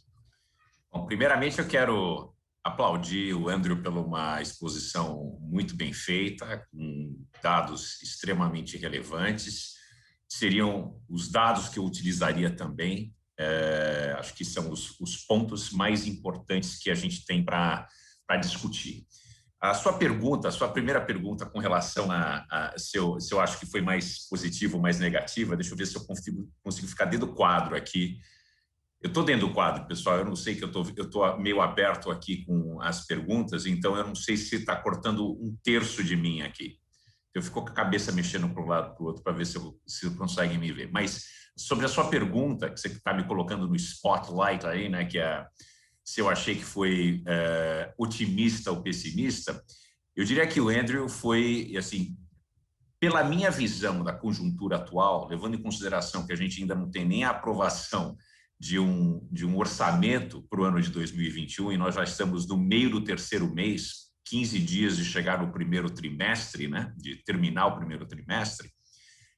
Bom, primeiramente, eu quero aplaudir o André por uma exposição muito bem feita, com dados extremamente relevantes. Seriam os dados que eu utilizaria também. Acho que são os pontos mais importantes que a gente tem para discutir. A sua primeira pergunta com relação se eu acho que foi mais positiva ou mais negativa, deixa eu ver se eu consigo ficar dentro do quadro aqui. Eu estou dentro do quadro, pessoal, eu não sei que eu estou meio aberto aqui com as perguntas, então eu não sei se está cortando 1/3 de mim aqui. Eu fico com a cabeça mexendo para um lado e para o outro para ver se conseguem me ver. Mas sobre a sua pergunta, que você está me colocando no spotlight aí, né, que se eu achei que foi otimista ou pessimista, eu diria que o André foi, assim, pela minha visão da conjuntura atual, levando em consideração que a gente ainda não tem nem a aprovação de um orçamento para o ano de 2021, e nós já estamos no meio do terceiro mês, 15 dias de chegar no primeiro trimestre, né, de terminar o primeiro trimestre,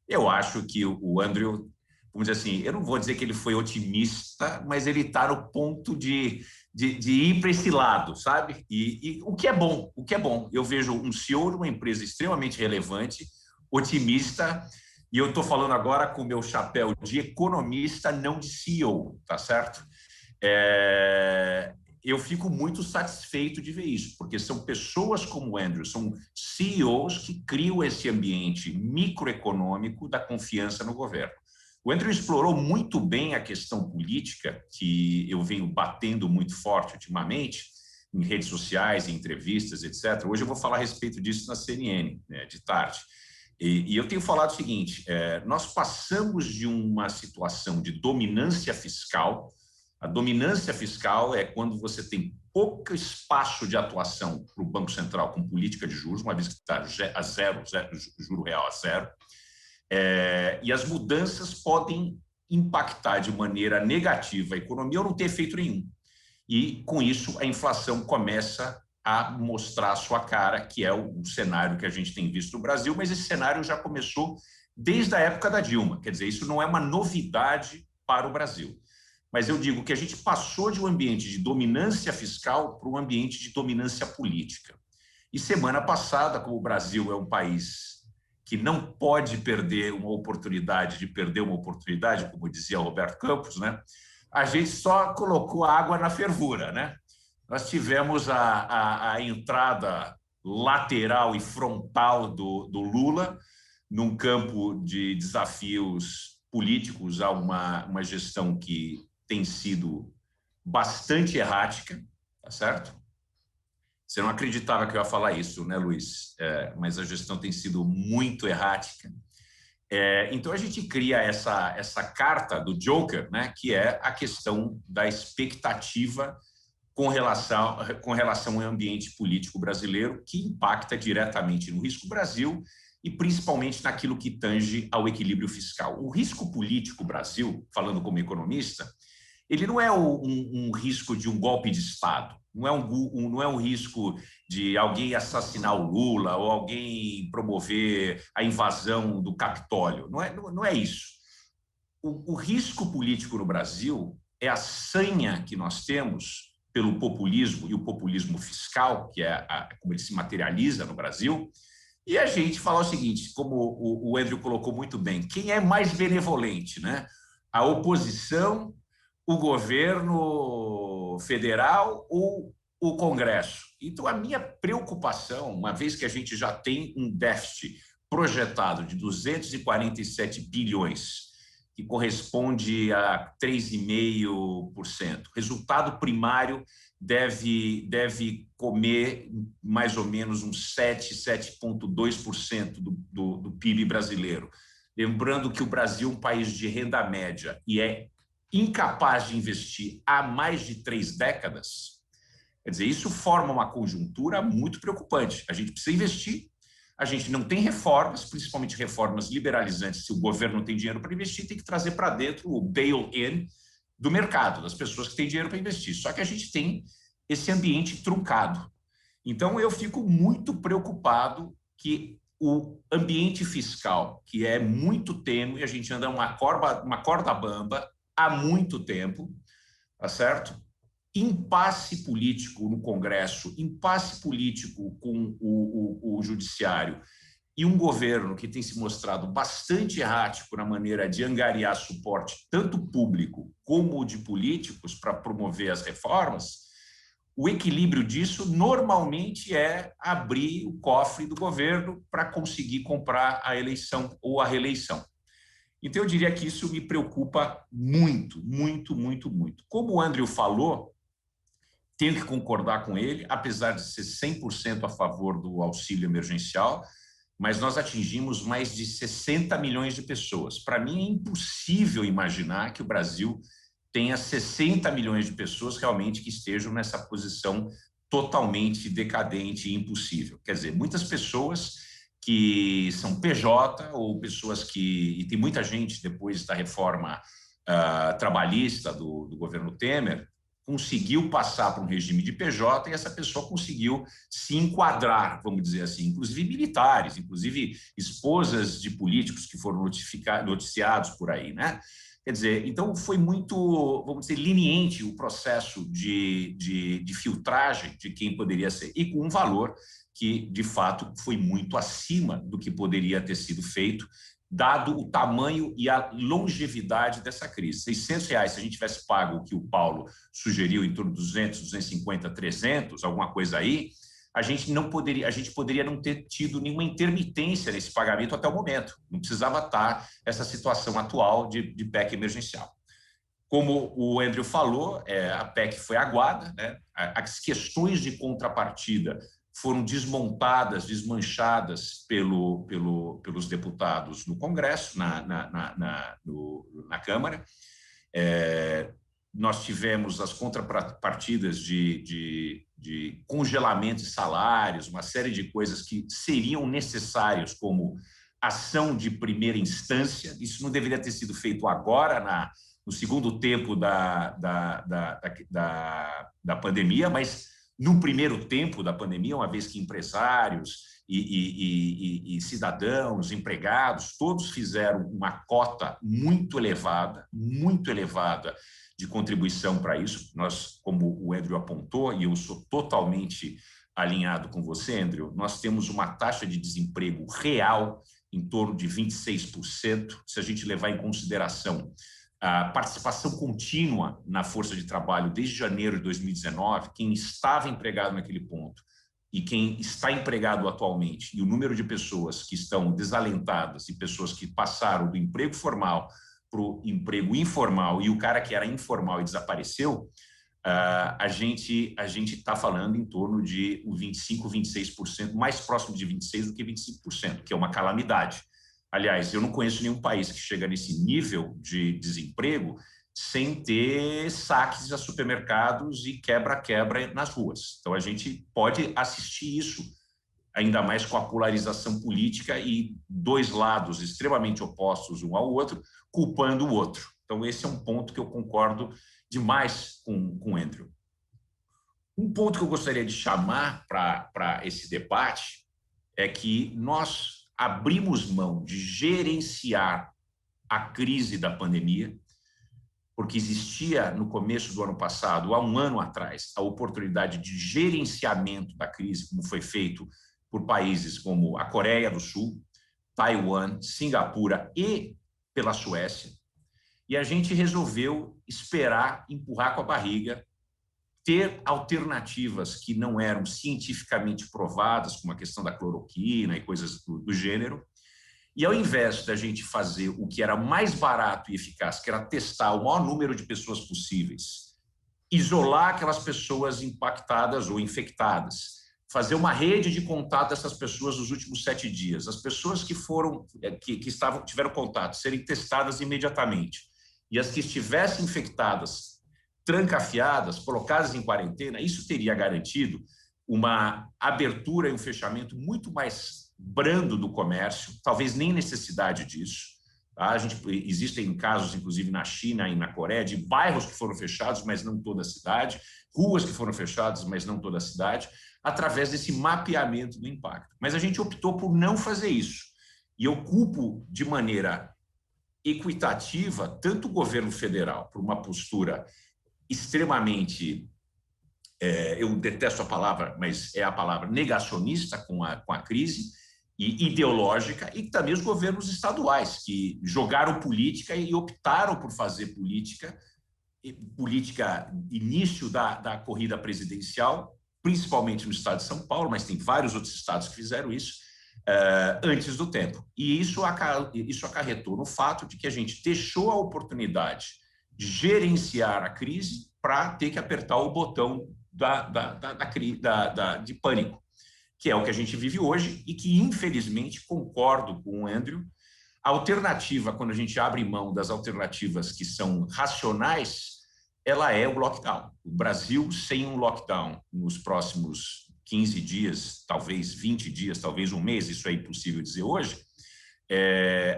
eu acho que o Andrew, vamos dizer assim, eu não vou dizer que ele foi otimista, mas ele está no ponto de ir para esse lado, sabe? E o que é bom, o que é bom. Eu vejo um CEO de uma empresa extremamente relevante, otimista, e eu estou falando agora com o meu chapéu de economista, não de CEO, tá certo? Eu fico muito satisfeito de ver isso, porque são pessoas como o Andrew, são CEOs que criam esse ambiente microeconômico da confiança no governo. O Andrew explorou muito bem a questão política, que eu venho batendo muito forte ultimamente, em redes sociais, em entrevistas, etc. Hoje eu vou falar a respeito disso na CNN, né, de tarde. E eu tenho falado o seguinte, nós passamos de uma situação de dominância fiscal. A dominância fiscal é quando você tem pouco espaço de atuação para o Banco Central com política de juros, uma vez que está a zero, juro real a zero, e as mudanças podem impactar de maneira negativa a economia ou não ter efeito nenhum. E, com isso, a inflação começa a mostrar a sua cara, que é o cenário que a gente tem visto no Brasil, mas esse cenário já começou desde a época da Dilma. Quer dizer, isso não é uma novidade para o Brasil. Mas eu digo que a gente passou de um ambiente de dominância fiscal para um ambiente de dominância política. E semana passada, como o Brasil é um país que não pode perder uma oportunidade de perder uma oportunidade, como dizia Roberto Campos, né? A gente só colocou a água na fervura, né? Nós tivemos a entrada lateral e frontal do Lula num campo de desafios políticos a uma gestão que tem sido bastante errática, tá certo? Você não acreditava que eu ia falar isso, né, Luiz? Mas a gestão tem sido muito errática. Então, a gente cria essa carta do Joker, né, que é a questão da expectativa com relação ao ambiente político brasileiro, que impacta diretamente no risco Brasil e principalmente naquilo que tange ao equilíbrio fiscal. O risco político Brasil, falando como economista, ele não é um risco de um golpe de Estado, não é um risco de alguém assassinar o Lula ou alguém promover a invasão do Capitólio, não é isso. O risco político no Brasil é a sanha que nós temos pelo populismo e o populismo fiscal, que é como ele se materializa no Brasil, e a gente fala o seguinte, como o Andrew colocou muito bem, quem é mais benevolente, né? A oposição, o governo federal ou o Congresso? Então, a minha preocupação, uma vez que a gente já tem um déficit projetado de 247 bilhões, que corresponde a 3,5%. Resultado primário deve comer mais ou menos uns 7,2% do PIB brasileiro. Lembrando que o Brasil é um país de renda média e é incapaz de investir há mais de 3 décadas. Quer dizer, isso forma uma conjuntura muito preocupante. A gente precisa investir. A gente não tem reformas, principalmente reformas liberalizantes. Se o governo não tem dinheiro para investir, tem que trazer para dentro o bail-in do mercado, das pessoas que têm dinheiro para investir. Só que a gente tem esse ambiente truncado. Então, eu fico muito preocupado que o ambiente fiscal, que é muito tênue, a gente anda uma corda bamba há muito tempo, tá certo? Impasse político no Congresso, impasse político com o Judiciário e um governo que tem se mostrado bastante errático na maneira de angariar suporte tanto público como de políticos para promover as reformas, o equilíbrio disso normalmente é abrir o cofre do governo para conseguir comprar a eleição ou a reeleição. Então, eu diria que isso me preocupa muito, muito, muito, muito. Como o Andrew falou, tenho que concordar com ele, apesar de ser 100% a favor do auxílio emergencial, mas nós atingimos mais de 60 milhões de pessoas. Para mim, é impossível imaginar que o Brasil tenha 60 milhões de pessoas realmente que estejam nessa posição totalmente decadente e impossível. Quer dizer, muitas pessoas que são PJ ou pessoas que... E tem muita gente, depois da reforma trabalhista do governo Temer conseguiu passar para um regime de PJ e essa pessoa conseguiu se enquadrar, vamos dizer assim, inclusive militares, inclusive esposas de políticos que foram noticiados por aí, né? Quer dizer, então foi muito, vamos dizer, leniente o processo de filtragem de quem poderia ser, e com um valor que, de fato, foi muito acima do que poderia ter sido feito, dado o tamanho e a longevidade dessa crise. R$600, se a gente tivesse pago o que o Paulo sugeriu, em torno de 200, 250, 300, alguma coisa aí, a gente poderia não ter tido nenhuma intermitência nesse pagamento até o momento. Não precisava estar essa situação atual de PEC emergencial. Como o Andrew falou, a PEC foi aguada, né? As questões de contrapartida foram desmontadas, desmanchadas pelos deputados no Congresso, na Câmara. Nós tivemos as contrapartidas de congelamento de salários, uma série de coisas que seriam necessários como ação de primeira instância. Isso não deveria ter sido feito agora, no segundo tempo da pandemia, mas no primeiro tempo da pandemia, uma vez que empresários e cidadãos, empregados, todos fizeram uma cota muito elevada de contribuição para isso. Nós, como o Andrew apontou, e eu sou totalmente alinhado com você, Andrew, nós temos uma taxa de desemprego real em torno de 26%, se a gente levar em consideração a participação contínua na força de trabalho desde janeiro de 2019, quem estava empregado naquele ponto e quem está empregado atualmente, e o número de pessoas que estão desalentadas e pessoas que passaram do emprego formal para o emprego informal e o cara que era informal e desapareceu, a gente está falando em torno de 25%, 26%, mais próximo de 26% do que 25%, que é uma calamidade. Aliás, eu não conheço nenhum país que chega nesse nível de desemprego sem ter saques a supermercados e quebra-quebra nas ruas. Então, a gente pode assistir isso, ainda mais com a polarização política e dois lados extremamente opostos um ao outro, culpando o outro. Então, esse é um ponto que eu concordo demais com o Andrew. Um ponto que eu gostaria de chamar para esse debate é que nós abrimos mão de gerenciar a crise da pandemia, porque existia no começo do ano passado, há um ano atrás, a oportunidade de gerenciamento da crise, como foi feito por países como a Coreia do Sul, Taiwan, Singapura e pela Suécia, e a gente resolveu esperar, empurrar com a barriga, ter alternativas que não eram cientificamente provadas, como a questão da cloroquina e coisas do gênero, e ao invés da gente fazer o que era mais barato e eficaz, que era testar o maior número de pessoas possíveis, isolar aquelas pessoas impactadas ou infectadas, fazer uma rede de contato dessas pessoas nos últimos 7 dias, as pessoas que tiveram contato serem testadas imediatamente, e as que estivessem infectadas trancafiadas, colocadas em quarentena, isso teria garantido uma abertura e um fechamento muito mais brando do comércio, talvez nem necessidade disso. Tá? Existem casos, inclusive na China e na Coreia, de bairros que foram fechados, mas não toda a cidade, ruas que foram fechadas, mas não toda a cidade, através desse mapeamento do impacto. Mas a gente optou por não fazer isso. E eu culpo de maneira equitativa tanto o governo federal por uma postura extremamente, eu detesto a palavra, mas é a palavra, negacionista com a crise e ideológica, e também os governos estaduais, que jogaram política e optaram por fazer política início da corrida presidencial, principalmente no estado de São Paulo, mas tem vários outros estados que fizeram isso, antes do tempo. E isso acarretou no fato de que a gente deixou a oportunidade de gerenciar a crise para ter que apertar o botão de pânico, que é o que a gente vive hoje e que, infelizmente, concordo com o Andrew, a alternativa, quando a gente abre mão das alternativas que são racionais, ela é o lockdown. O Brasil, sem um lockdown nos próximos 15 dias, talvez 20 dias, talvez um mês, isso é impossível dizer hoje,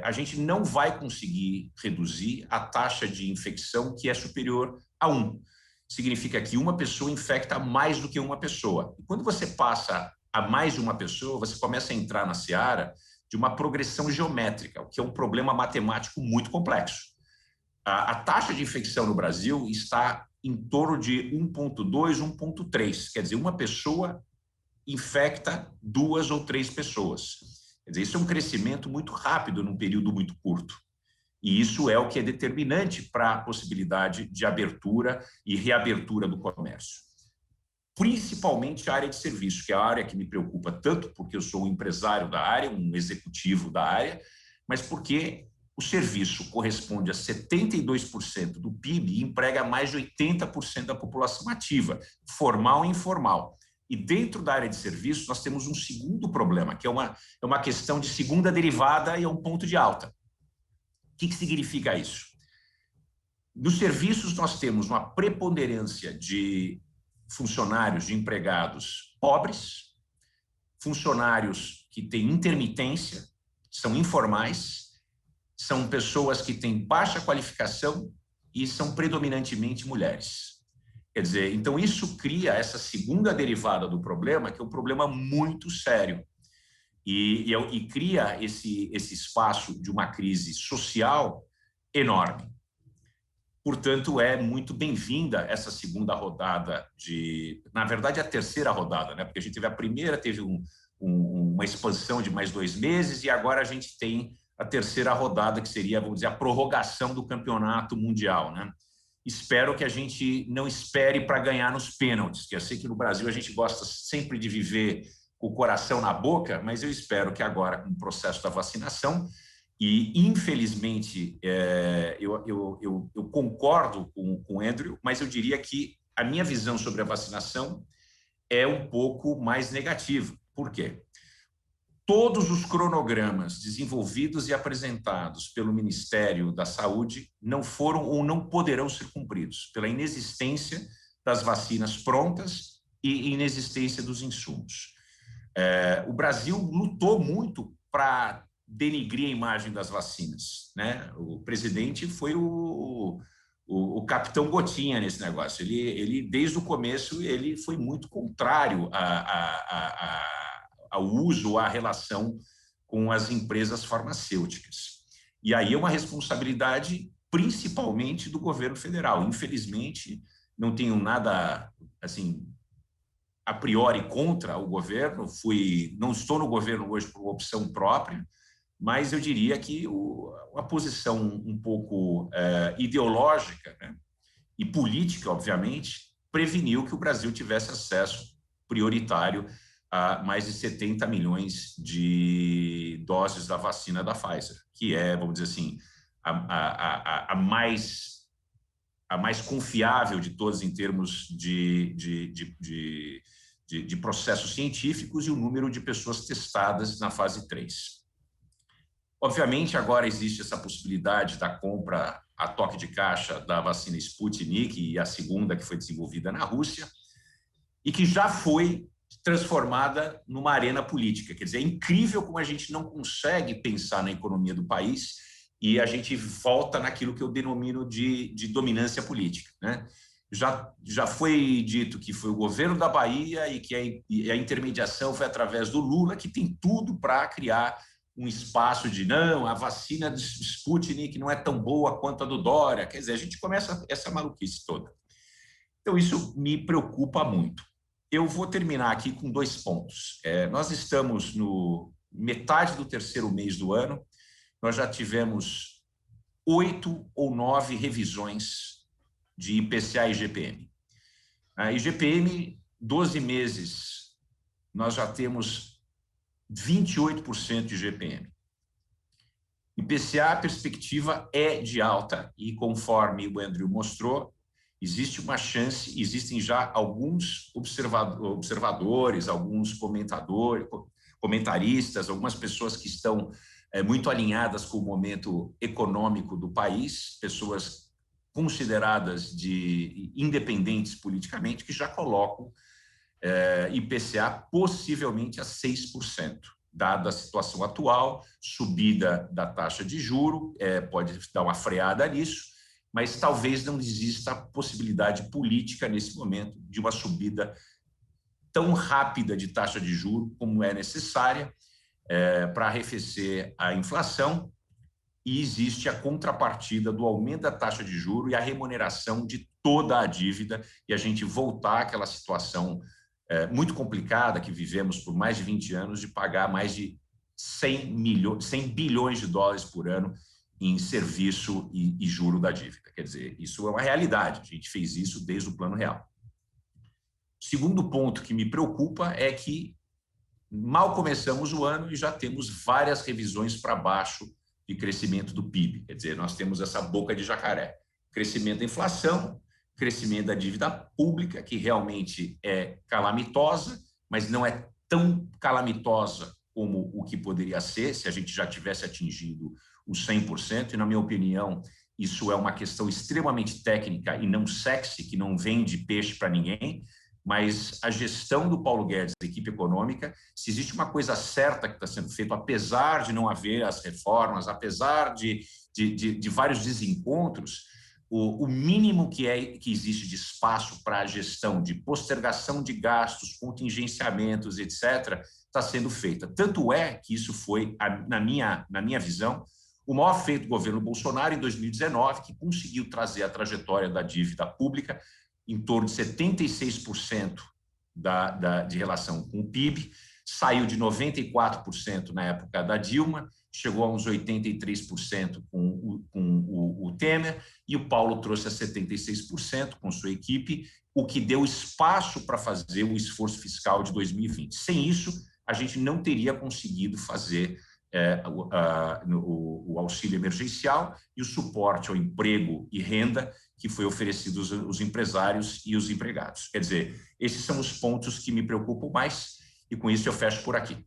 a gente não vai conseguir reduzir a taxa de infecção que é superior a 1. Significa que uma pessoa infecta mais do que uma pessoa. E quando você passa a mais de uma pessoa, você começa a entrar na seara de uma progressão geométrica, o que é um problema matemático muito complexo. A taxa de infecção no Brasil está em torno de 1,2, 1,3. Quer dizer, uma pessoa infecta 2 ou 3 pessoas. Quer dizer, isso é um crescimento muito rápido num período muito curto. E isso é o que é determinante para a possibilidade de abertura e reabertura do comércio. Principalmente a área de serviço, que é a área que me preocupa tanto porque eu sou um empresário da área, um executivo da área, mas porque o serviço corresponde a 72% do PIB e emprega mais de 80% da população ativa, formal e informal. E dentro da área de serviços nós temos um segundo problema, que é uma questão de segunda derivada e é um ponto de alta. O que significa isso? Nos serviços nós temos uma preponderância de funcionários, de empregados pobres, funcionários que têm intermitência, são informais, são pessoas que têm baixa qualificação e são predominantemente mulheres. Quer dizer, então isso cria essa segunda derivada do problema, que é um problema muito sério. E cria esse espaço de uma crise social enorme. Portanto, é muito bem-vinda essa segunda rodada na verdade, a terceira rodada, né? Porque a gente teve a primeira, teve uma expansão de mais 2 meses e agora a gente tem a terceira rodada, que seria, vamos dizer, a prorrogação do campeonato mundial, né? Espero que a gente não espere para ganhar nos pênaltis, que eu sei que no Brasil a gente gosta sempre de viver com o coração na boca, mas eu espero que agora, com o processo da vacinação, e infelizmente eu concordo com o Andrew, mas eu diria que a minha visão sobre a vacinação é um pouco mais negativa. Por quê? Todos os cronogramas desenvolvidos e apresentados pelo Ministério da Saúde não foram ou não poderão ser cumpridos pela inexistência das vacinas prontas e inexistência dos insumos. O Brasil lutou muito para denigrir a imagem das vacinas, né? O presidente foi o capitão Gotinha nesse negócio. Ele desde o começo, ele foi muito contrário ao uso, à relação com as empresas farmacêuticas. E aí é uma responsabilidade principalmente do governo federal. Infelizmente, não tenho nada assim a priori contra o governo, não estou no governo hoje por opção própria, mas eu diria que a posição um pouco ideológica, né, e política, obviamente, preveniu que o Brasil tivesse acesso prioritário a mais de 70 milhões de doses da vacina da Pfizer, que é, vamos dizer assim, a mais confiável de todas em termos de processos científicos e o número de pessoas testadas na fase 3. Obviamente, agora existe essa possibilidade da compra a toque de caixa da vacina Sputnik e a segunda que foi desenvolvida na Rússia e que já foi transformada numa arena política. Quer dizer, é incrível como a gente não consegue pensar na economia do país e a gente volta naquilo que eu denomino de dominância política, né? Já foi dito que foi o governo da Bahia e que a intermediação foi através do Lula, que tem tudo para criar um espaço de não, a vacina do Sputnik não é tão boa quanto a do Dória. Quer dizer, a gente começa essa maluquice toda. Então, isso me preocupa muito. Eu vou terminar aqui com 2 pontos. Nós estamos no metade do 3º mês do ano, nós já tivemos 8 ou 9 revisões de IPCA e IGPM. A IGPM, 12 meses, nós já temos 28% de IGPM. IPCA, a perspectiva é de alta e, conforme o Andrew mostrou, existe uma chance, existem já alguns observadores, alguns comentaristas, algumas pessoas que estão muito alinhadas com o momento econômico do país, pessoas consideradas de independentes politicamente, que já colocam IPCA possivelmente a 6%. dada a situação atual, subida da taxa de juro, pode dar uma freada nisso, mas talvez não exista a possibilidade política nesse momento de uma subida tão rápida de taxa de juro como é necessária para arrefecer a inflação, e existe a contrapartida do aumento da taxa de juro e a remuneração de toda a dívida, e a gente voltar àquela situação muito complicada que vivemos por mais de 20 anos, de pagar mais de 100 bilhões de dólares por ano em serviço e juro da dívida. Quer dizer, isso é uma realidade, a gente fez isso desde o Plano Real. O segundo ponto que me preocupa é que mal começamos o ano e já temos várias revisões para baixo de crescimento do PIB. Quer dizer, nós temos essa boca de jacaré. Crescimento da inflação, crescimento da dívida pública, que realmente é calamitosa, mas não é tão calamitosa como o que poderia ser se a gente já tivesse atingido os 100%. E, na minha opinião, isso é uma questão extremamente técnica e não sexy, que não vende peixe para ninguém. Mas a gestão do Paulo Guedes, da equipe econômica, se existe uma coisa certa que está sendo feita, apesar de não haver as reformas, apesar de vários desencontros, o mínimo que existe de espaço para a gestão de postergação de gastos, contingenciamentos, etc., está sendo feita. Tanto é que isso foi, na minha visão, o maior feito do governo Bolsonaro em 2019, que conseguiu trazer a trajetória da dívida pública em torno de 76% de relação com o PIB, saiu de 94% na época da Dilma, chegou a uns 83% com o Temer, e o Paulo trouxe a 76% com sua equipe, o que deu espaço para fazer o esforço fiscal de 2020. Sem isso, a gente não teria conseguido fazer o auxílio emergencial e o suporte ao emprego e renda que foi oferecido aos empresários e os empregados. Quer dizer, esses são os pontos que me preocupam mais, e com isso eu fecho por aqui.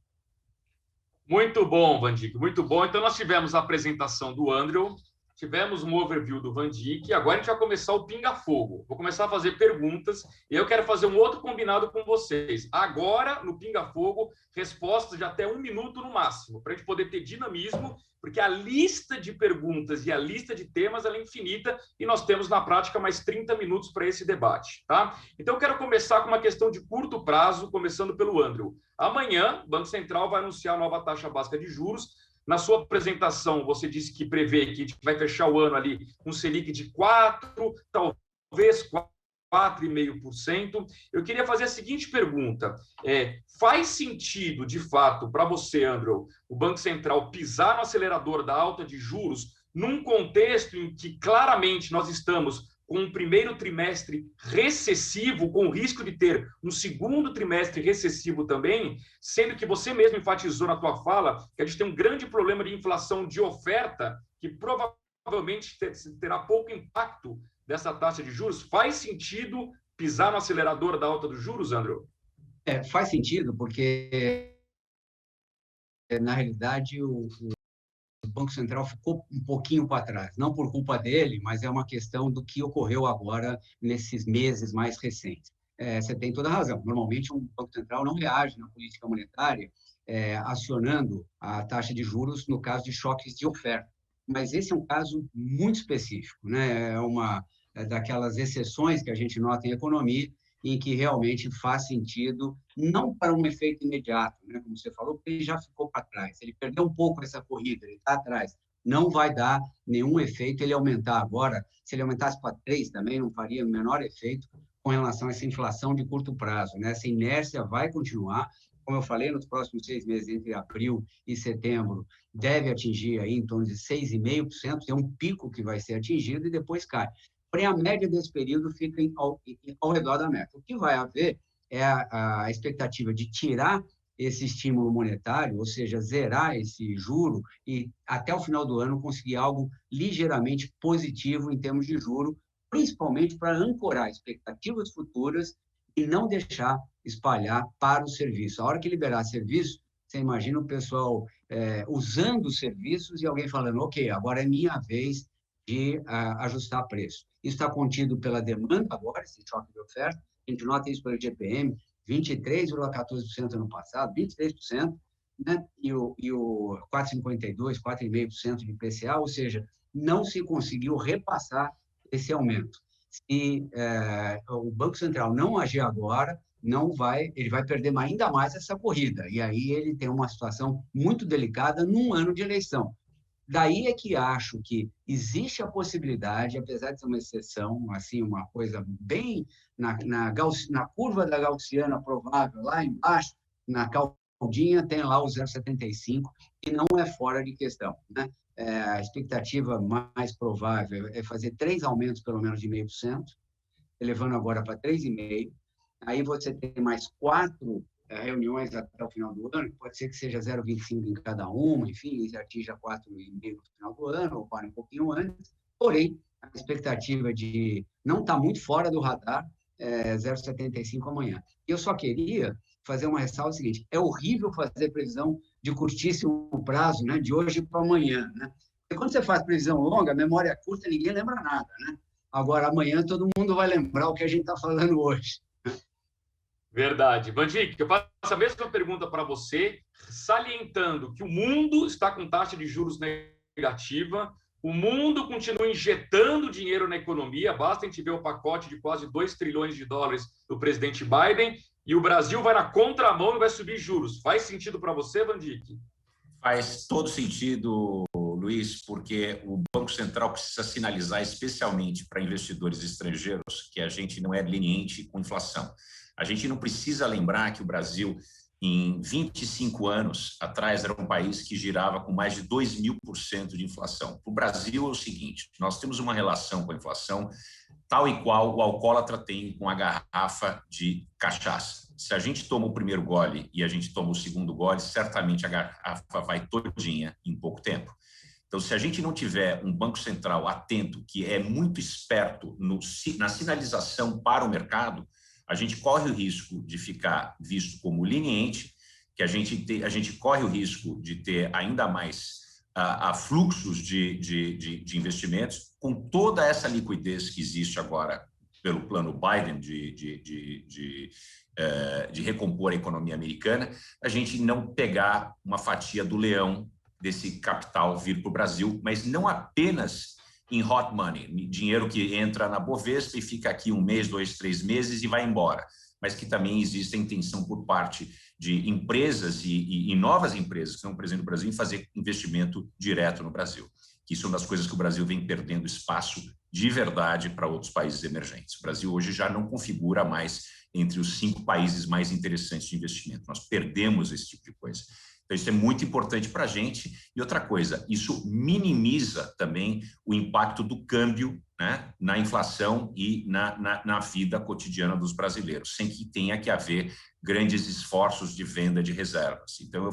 Muito bom, Van Dijk, muito bom. Então, nós tivemos a apresentação do Andrew, tivemos um overview do Van Dijk, e agora a gente vai começar o pinga-fogo. Vou começar a fazer perguntas, e eu quero fazer um outro combinado com vocês. Agora, no pinga-fogo, respostas de até 1 minuto no máximo, para a gente poder ter dinamismo, porque a lista de perguntas e a lista de temas ela é infinita, e nós temos, na prática, mais 30 minutos para esse debate, tá? Então, eu quero começar com uma questão de curto prazo, começando pelo Andrew. Amanhã, o Banco Central vai anunciar a nova taxa básica de juros. Na sua apresentação, você disse que prevê que vai fechar o ano ali com Selic de 4%, talvez 4,5%. Eu queria fazer a seguinte pergunta. Faz sentido, de fato, para você, Andrew, o Banco Central pisar no acelerador da alta de juros num contexto em que claramente nós estamos com um primeiro trimestre recessivo, com o risco de ter um segundo trimestre recessivo também, sendo que você mesmo enfatizou na tua fala que a gente tem um grande problema de inflação de oferta, que provavelmente terá pouco impacto dessa taxa de juros. Faz sentido pisar no acelerador da alta dos juros, Andrew? Faz sentido, porque, na realidade, o Banco Central ficou um pouquinho para trás, não por culpa dele, mas é uma questão do que ocorreu agora nesses meses mais recentes. Você tem toda a razão. Normalmente, um Banco Central não reage na política monetária acionando a taxa de juros no caso de choques de oferta. Mas esse é um caso muito específico, né? É uma daquelas exceções que a gente nota em economia, em que realmente faz sentido, não para um efeito imediato, né, como você falou, porque ele já ficou para trás, ele perdeu um pouco essa corrida, ele está atrás, não vai dar nenhum efeito ele aumentar agora. Se ele aumentasse para 3 também, não faria o menor efeito com relação a essa inflação de curto prazo, né? Essa inércia vai continuar, como eu falei, nos próximos 6 meses, entre abril e setembro, deve atingir aí em torno de 6,5%, é um pico que vai ser atingido e depois cai. Porém, a média desse período fica ao redor da meta. O que vai haver é a expectativa de tirar esse estímulo monetário, ou seja, zerar esse juro e, até o final do ano, conseguir algo ligeiramente positivo em termos de juro, principalmente para ancorar expectativas futuras e não deixar espalhar para o serviço. A hora que liberar serviço, você imagina o pessoal usando os serviços e alguém falando, ok, agora é minha vez de ajustar preço. Isso está contido pela demanda agora, esse choque de oferta. A gente nota isso pelo IGPM, 23,14% ano passado, 23%, né? E o 4,52%, 4,5% de IPCA, ou seja, não se conseguiu repassar esse aumento. Se o Banco Central não agir agora, ele vai perder ainda mais essa corrida. E aí ele tem uma situação muito delicada num ano de eleição. Daí é que acho que existe a possibilidade, apesar de ser uma exceção, assim, uma coisa bem na curva da gaussiana provável, lá embaixo, na caldinha, tem lá o 0,75, e não é fora de questão, né? A expectativa mais provável é fazer 3 aumentos, pelo menos, de 0,5%, elevando agora para 3,5%. Aí você tem mais 4 reuniões até o final do ano, pode ser que seja 0,25 em cada uma, enfim, e atinja 4,5 no final do ano, ou para um pouquinho antes. Porém, a expectativa de não está muito fora do radar, 0,75 amanhã. Eu só queria fazer uma ressalva seguinte: é horrível fazer previsão de curtíssimo prazo, né, de hoje para amanhã, né? Porque quando você faz previsão longa, a memória curta, ninguém lembra nada, né? Agora, amanhã, todo mundo vai lembrar o que a gente está falando hoje. Verdade. Vandic, eu faço a mesma pergunta para você, salientando que o mundo está com taxa de juros negativa, o mundo continua injetando dinheiro na economia, basta a gente ver o pacote de quase 2 trilhões de dólares do presidente Biden, e o Brasil vai na contramão e vai subir juros. Faz sentido para você, Vandic? Faz todo sentido, Luiz, porque o Banco Central precisa sinalizar, especialmente para investidores estrangeiros, que a gente não é leniente com inflação. A gente não precisa lembrar que o Brasil, em 25 anos atrás, era um país que girava com mais de 2.000% de inflação. O Brasil é o seguinte: nós temos uma relação com a inflação tal e qual o alcoólatra tem com a garrafa de cachaça. Se a gente toma o primeiro gole e a gente toma o segundo gole, certamente a garrafa vai todinha em pouco tempo. Então, se a gente não tiver um Banco Central atento, que é muito esperto na sinalização para o mercado, a gente corre o risco de ficar visto como leniente, que a gente corre o risco de ter ainda mais fluxos de investimentos, com toda essa liquidez que existe agora pelo plano Biden de recompor a economia americana, a gente não pegar uma fatia do leão desse capital vir para o Brasil, mas não apenas em hot money, dinheiro que entra na Bovespa e fica aqui 1 mês, 2, 3 meses e vai embora, mas que também existe a intenção por parte de empresas e novas empresas que estão presentes no Brasil em fazer investimento direto no Brasil. Isso é uma das coisas que o Brasil vem perdendo espaço de verdade para outros países emergentes. O Brasil hoje já não configura mais entre os 5 países mais interessantes de investimento. Nós perdemos esse tipo de coisa. Então, isso é muito importante para a gente. E outra coisa, isso minimiza também o impacto do câmbio, né, na inflação e na vida cotidiana dos brasileiros, sem que tenha que haver grandes esforços de venda de reservas. Então,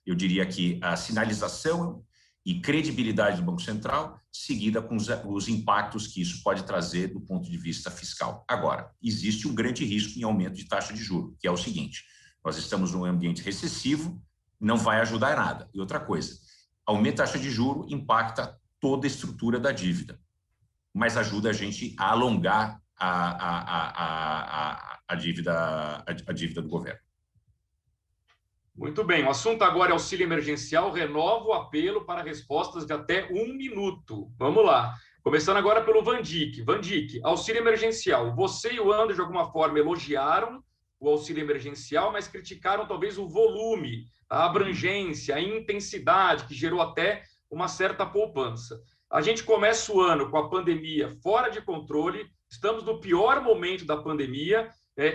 eu diria que a sinalização e credibilidade do Banco Central, seguida com os impactos que isso pode trazer do ponto de vista fiscal. Agora, existe um grande risco em aumento de taxa de juros, que é o seguinte: nós estamos num ambiente recessivo, não vai ajudar em nada. E outra coisa, aumento da taxa de juros impacta toda a estrutura da dívida, mas ajuda a gente a alongar a dívida do governo. Muito bem, o assunto agora é auxílio emergencial. Renovo o apelo para respostas de até 1 minuto. Vamos lá. Começando agora pelo Vandic. Vandic, auxílio emergencial. Você e o André, de alguma forma, elogiaram o auxílio emergencial, mas criticaram talvez o volume, a abrangência, a intensidade, que gerou até uma certa poupança. A gente começa o ano com a pandemia fora de controle, estamos no pior momento da pandemia,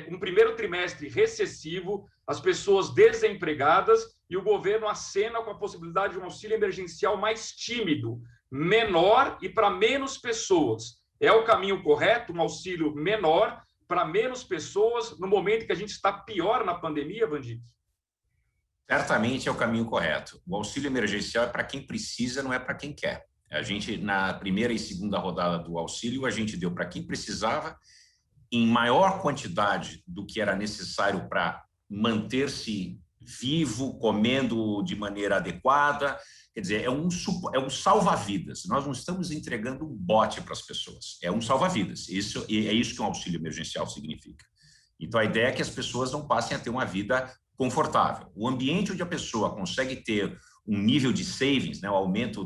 um primeiro trimestre recessivo, as pessoas desempregadas e o governo acena com a possibilidade de um auxílio emergencial mais tímido, menor e para menos pessoas. É o caminho correto, um auxílio menor para menos pessoas no momento que a gente está pior na pandemia, Vandic? Certamente é o caminho correto. O auxílio emergencial é para quem precisa, não é para quem quer. A gente, na primeira e segunda rodada do auxílio, a gente deu para quem precisava em maior quantidade do que era necessário para manter-se vivo, comendo de maneira adequada. Quer dizer, é um salva-vidas. Nós não estamos entregando um bote para as pessoas, é um salva-vidas. É isso que um auxílio emergencial significa. Então, a ideia é que as pessoas não passem a ter uma vida confortável. O ambiente onde a pessoa consegue ter um nível de savings, né, o aumento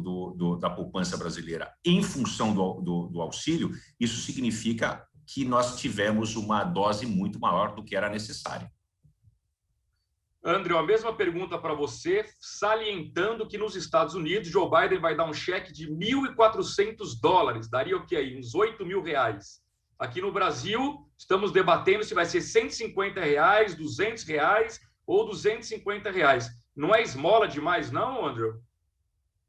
da poupança brasileira em função do auxílio, isso significa que nós tivemos uma dose muito maior do que era necessária. André, a mesma pergunta para você, salientando que nos Estados Unidos, Joe Biden vai dar um cheque de $1.400, daria o que aí? Uns R$8.000. Aqui no Brasil, estamos debatendo se vai ser R$150, R$200 ou R$250. Não é esmola demais, não, André?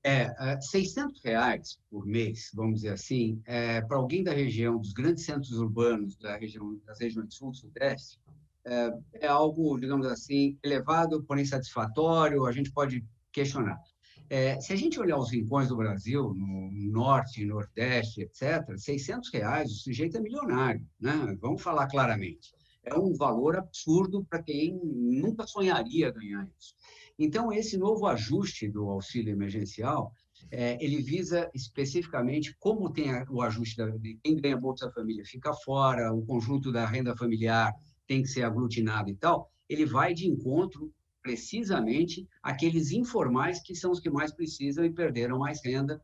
R$600 por mês, vamos dizer assim, para alguém da região, dos grandes centros urbanos, das regiões sul e sudeste, é algo, digamos assim, elevado, porém satisfatório, a gente pode questionar. Se a gente olhar os rincões do Brasil, no norte, nordeste, etc., R$600, o sujeito é milionário, né? Vamos falar claramente. É um valor absurdo para quem nunca sonharia ganhar isso. Então, esse novo ajuste do auxílio emergencial, ele visa especificamente como tem o ajuste de quem ganha Bolsa Família fica fora, o conjunto da renda familiar tem que ser aglutinado e tal, ele vai de encontro precisamente àqueles informais que são os que mais precisam e perderam mais renda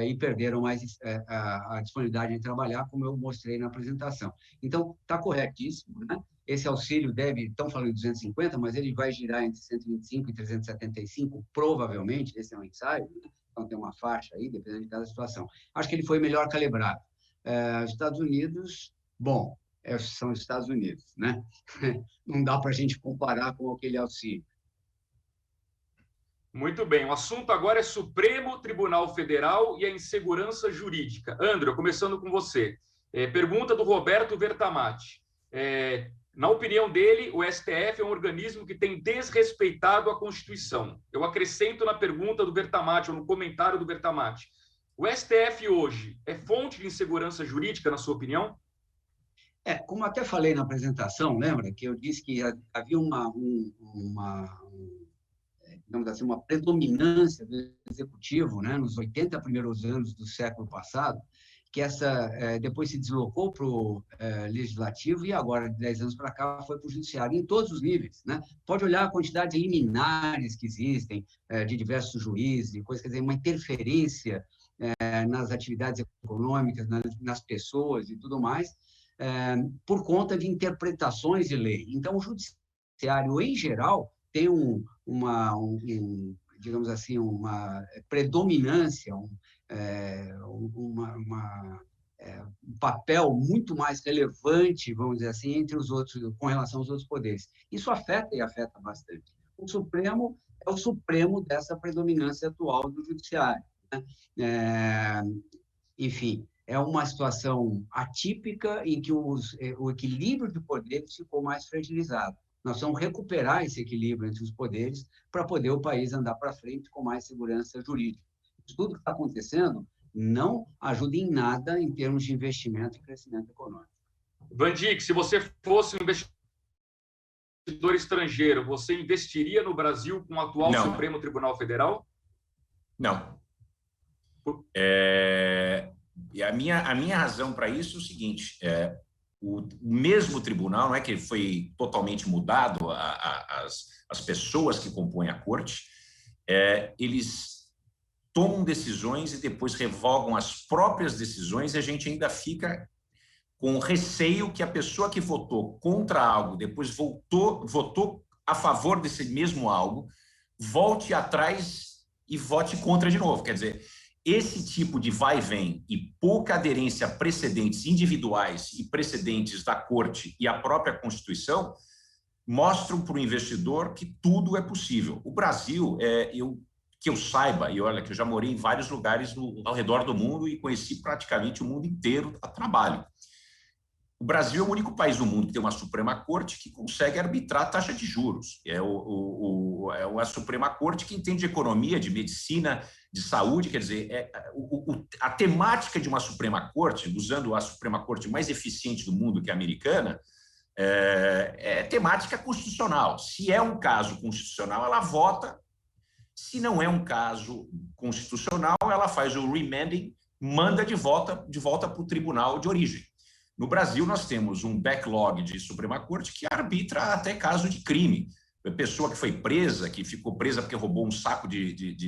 e perderam mais a disponibilidade de trabalhar, como eu mostrei na apresentação. Então, está corretíssimo, né? Esse auxílio estão falando de 250, mas ele vai girar entre 125 e 375, provavelmente, esse é um ensaio, né? Então tem uma faixa aí, dependendo de cada situação. Acho que ele foi melhor calibrado. Os Estados Unidos, bom, são os Estados Unidos, né? Não dá para a gente comparar com aquele auxílio. Muito bem, o assunto agora é Supremo Tribunal Federal e a insegurança jurídica. André, começando com você. Pergunta do Roberto Vertamati. Na opinião dele, o STF é um organismo que tem desrespeitado a Constituição. Eu acrescento na pergunta do Vertamati, ou no comentário do Vertamati. O STF hoje é fonte de insegurança jurídica, na sua opinião? Como até falei na apresentação, lembra que eu disse que havia digamos assim, uma predominância do executivo, né, nos 80 primeiros anos do século passado, que depois se deslocou para o legislativo e agora, de 10 anos para cá, foi para o judiciário, em todos os níveis, né? Pode olhar a quantidade de liminares que existem, de diversos juízes, e coisas, quer dizer, uma interferência nas atividades econômicas, nas pessoas e tudo mais, por conta de interpretações de lei. Então, o judiciário, em geral, tem digamos assim, uma predominância, um papel muito mais relevante, vamos dizer assim, entre os outros, com relação aos outros poderes. Isso afeta e afeta bastante. O Supremo é o supremo dessa predominância atual do judiciário, né? Enfim, é uma situação atípica em que o equilíbrio de poderes ficou mais fragilizado. Nós vamos recuperar esse equilíbrio entre os poderes para poder o país andar para frente com mais segurança jurídica. Tudo que está acontecendo não ajuda em nada em termos de investimento e crescimento econômico. Vandic, se você fosse um investidor estrangeiro, você investiria no Brasil com o atual Supremo Tribunal Federal? Não. E a minha razão para isso é o seguinte: o mesmo tribunal, não é que foi totalmente mudado, as pessoas que compõem a corte, eles tomam decisões e depois revogam as próprias decisões, e a gente ainda fica com receio que a pessoa que votou contra algo, depois votou a favor desse mesmo algo, volte atrás e vote contra de novo. Quer dizer, esse tipo de vai e vem e pouca aderência a precedentes individuais e precedentes da Corte e a própria Constituição mostram para o investidor que tudo é possível. O Brasil, que eu saiba, e olha que eu já morei em vários lugares ao redor do mundo e conheci praticamente o mundo inteiro a trabalho. O Brasil é o único país do mundo que tem uma Suprema Corte que consegue arbitrar a taxa de juros. É a Suprema Corte que entende de economia, de medicina, de saúde. Quer dizer, a temática de uma Suprema Corte, usando a Suprema Corte mais eficiente do mundo, que é a americana, é temática constitucional. Se é um caso constitucional, ela vota. Se não é um caso constitucional, ela faz o remanding, manda de volta para o tribunal de origem. No Brasil, nós temos um backlog de Suprema Corte que arbitra até caso de crime. pessoa que foi presa, que ficou presa porque roubou um saco de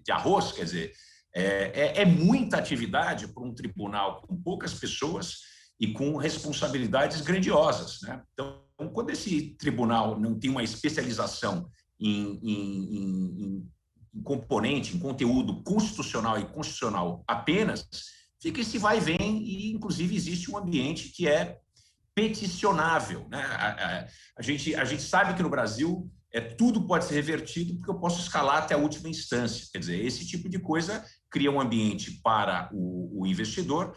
arroz, quer dizer, é muita atividade para um tribunal com poucas pessoas e com responsabilidades grandiosas, né? Então, quando esse tribunal não tem uma especialização em componente, em conteúdo constitucional e constitucional apenas, fica esse vai e vem e, inclusive, existe um ambiente que é peticionável, né? A gente sabe que no Brasil tudo pode ser revertido porque eu posso escalar até a última instância. Quer dizer, esse tipo de coisa cria um ambiente para o investidor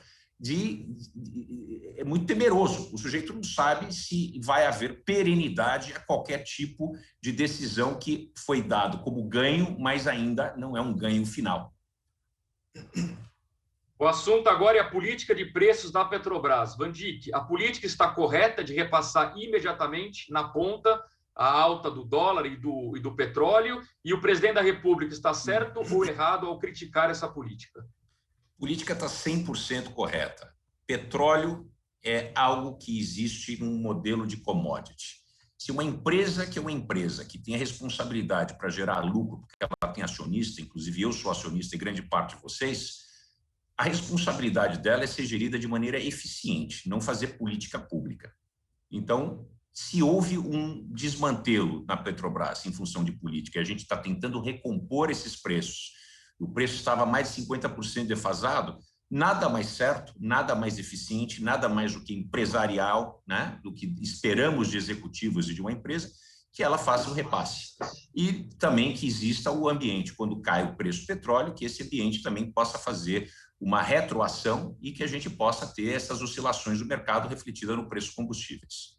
é muito temeroso. O sujeito não sabe se vai haver perenidade a qualquer tipo de decisão que foi dado como ganho, mas ainda não é um ganho final. O assunto agora é a política de preços da Petrobras. Van Dijk, a política está correta de repassar imediatamente na ponta a alta do dólar e do petróleo? E o presidente da República está certo ou errado ao criticar essa política? A política está 100% correta. Petróleo é algo que existe num modelo de commodity. Se uma empresa que é uma empresa que tem a responsabilidade para gerar lucro, porque ela tem acionista, inclusive eu sou acionista e grande parte de vocês, a responsabilidade dela é ser gerida de maneira eficiente, não fazer política pública. Então, se houve um desmantelo na Petrobras em função de política, e a gente está tentando recompor esses preços, o preço estava mais de 50% defasado, nada mais certo, nada mais eficiente, nada mais do que empresarial, né, do que esperamos de executivos e de uma empresa, que ela faça o repasse. E também que exista o ambiente, quando cai o preço do petróleo, que esse ambiente também possa fazer uma retroação e que a gente possa ter essas oscilações do mercado refletidas no preço dos combustíveis.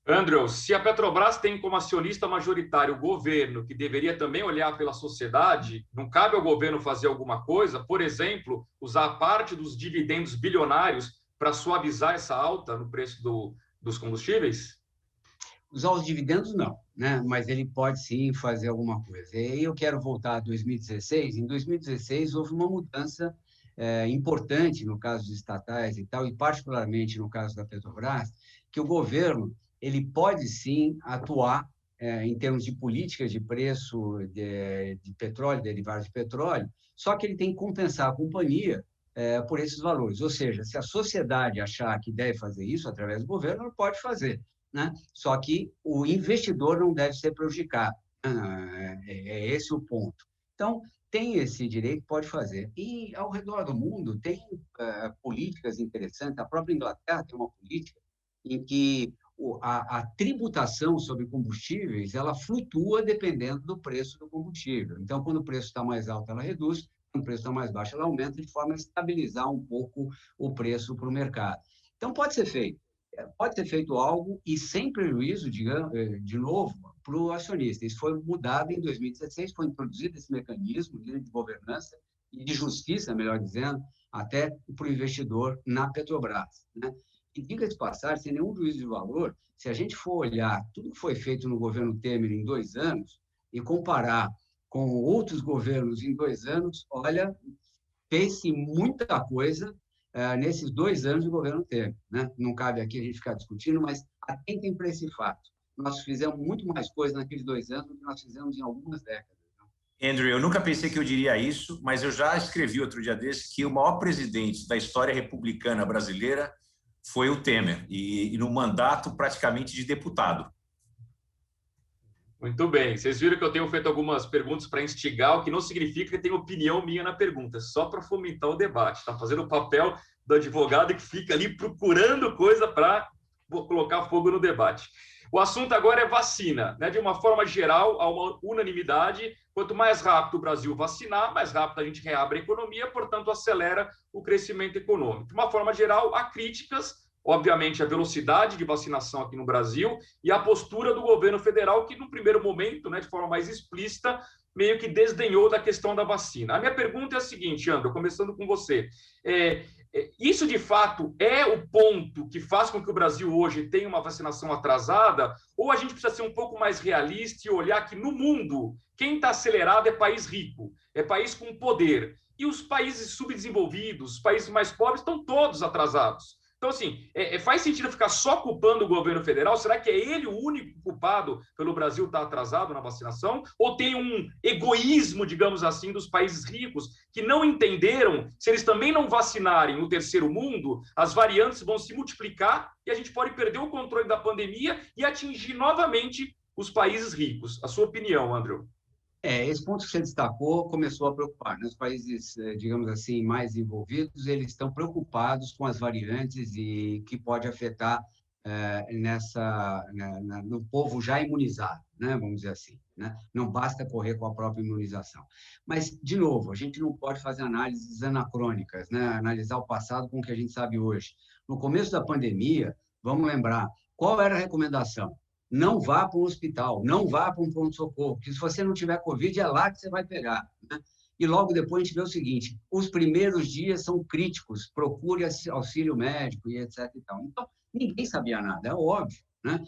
Andrew, se a Petrobras tem como acionista majoritário o governo, que deveria também olhar pela sociedade, não cabe ao governo fazer alguma coisa, por exemplo, usar parte dos dividendos bilionários para suavizar essa alta no preço dos combustíveis? Usar os dividendos, não, né? Mas ele pode sim fazer alguma coisa. E eu quero voltar a 2016. Em 2016, houve uma mudança importante no caso dos estatais e tal, e particularmente no caso da Petrobras, que o governo ele pode sim atuar em termos de políticas de preço de petróleo, derivados de petróleo, só que ele tem que compensar a companhia por esses valores. Ou seja, se a sociedade achar que deve fazer isso através do governo, ela pode fazer, né? Só que o investidor não deve ser prejudicado. É esse o ponto. Então, tem esse direito, pode fazer. E, ao redor do mundo, tem políticas interessantes. A própria Inglaterra tem uma política em que a tributação sobre combustíveis ela flutua dependendo do preço do combustível. Então, quando o preço está mais alto, ela reduz. Quando o preço está mais baixo, ela aumenta, de forma a estabilizar um pouco o preço para o mercado. Então, pode ser feito. Pode ser feito algo e sem prejuízo, digamos, de novo, para o acionista. Isso foi mudado em 2016, foi introduzido esse mecanismo de governança e de justiça, melhor dizendo, até para o investidor na Petrobras, né? E diga de passagem, sem nenhum juízo de valor, se a gente for olhar tudo que foi feito no governo Temer em 2 anos e comparar com outros governos em 2 anos, olha, fez-se muita coisa nesses 2 anos do governo Temer, né? Não cabe aqui a gente ficar discutindo, mas atentem para esse fato. Nós fizemos muito mais coisa naqueles 2 anos do que nós fizemos em algumas décadas. Andrew, eu nunca pensei que eu diria isso, mas eu já escrevi outro dia desse que o maior presidente da história republicana brasileira foi o Temer, e no mandato praticamente de deputado. Muito bem. Vocês viram que eu tenho feito algumas perguntas para instigar, o que não significa que tem opinião minha na pergunta, é só para fomentar o debate. Está fazendo o papel do advogado que fica ali procurando coisa para colocar fogo no debate. O assunto agora é vacina, né? De uma forma geral, há uma unanimidade. Quanto mais rápido o Brasil vacinar, mais rápido a gente reabre a economia, portanto, acelera o crescimento econômico. De uma forma geral, há críticas, obviamente, à velocidade de vacinação aqui no Brasil e à postura do governo federal, que, no primeiro momento, né, de forma mais explícita, meio que desdenhou da questão da vacina. A minha pergunta é a seguinte, André, começando com você. Isso, de fato, é o ponto que faz com que o Brasil hoje tenha uma vacinação atrasada? Ou a gente precisa ser um pouco mais realista e olhar que, no mundo, quem está acelerado é país rico, é país com poder. E os países subdesenvolvidos, os países mais pobres, estão todos atrasados. Então, assim, faz sentido ficar só culpando o governo federal? Será que é ele o único culpado pelo Brasil estar atrasado na vacinação? Ou tem um egoísmo, digamos assim, dos países ricos que não entenderam, se eles também não vacinarem o terceiro mundo, as variantes vão se multiplicar e a gente pode perder o controle da pandemia e atingir novamente os países ricos? A sua opinião, Andrew? Esse ponto que você destacou começou a preocupar. Os países, digamos assim, mais envolvidos, eles estão preocupados com as variantes e que pode afetar no povo já imunizado, né? Vamos dizer assim, né? Não basta correr com a própria imunização. Mas, de novo, a gente não pode fazer análises anacrônicas, né? Analisar o passado com o que a gente sabe hoje. No começo da pandemia, vamos lembrar, qual era a recomendação? Não vá para um hospital, não vá para um pronto-socorro, porque se você não tiver Covid, é lá que você vai pegar, né? E logo depois a gente vê o seguinte, os primeiros dias são críticos, procure auxílio médico e etc. E tal. Então, ninguém sabia nada, é óbvio, né?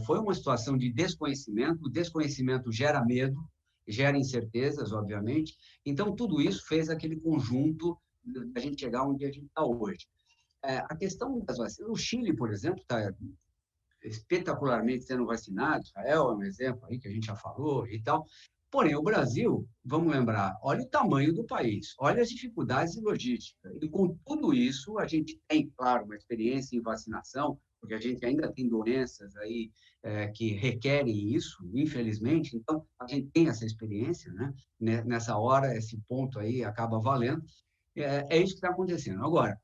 Foi uma situação de desconhecimento, o desconhecimento gera medo, gera incertezas, obviamente. Então, tudo isso fez aquele conjunto da gente chegar onde a gente está hoje. A questão das vacinas, o Chile, por exemplo, está espetacularmente sendo vacinado, Israel é um exemplo aí que a gente já falou e tal. Porém, o Brasil, vamos lembrar, olha o tamanho do país, olha as dificuldades de logística. E com tudo isso, a gente tem, claro, uma experiência em vacinação, porque a gente ainda tem doenças aí que requerem isso, infelizmente. Então, a gente tem essa experiência, né? Nessa hora, esse ponto aí acaba valendo. É isso que está acontecendo. Agora,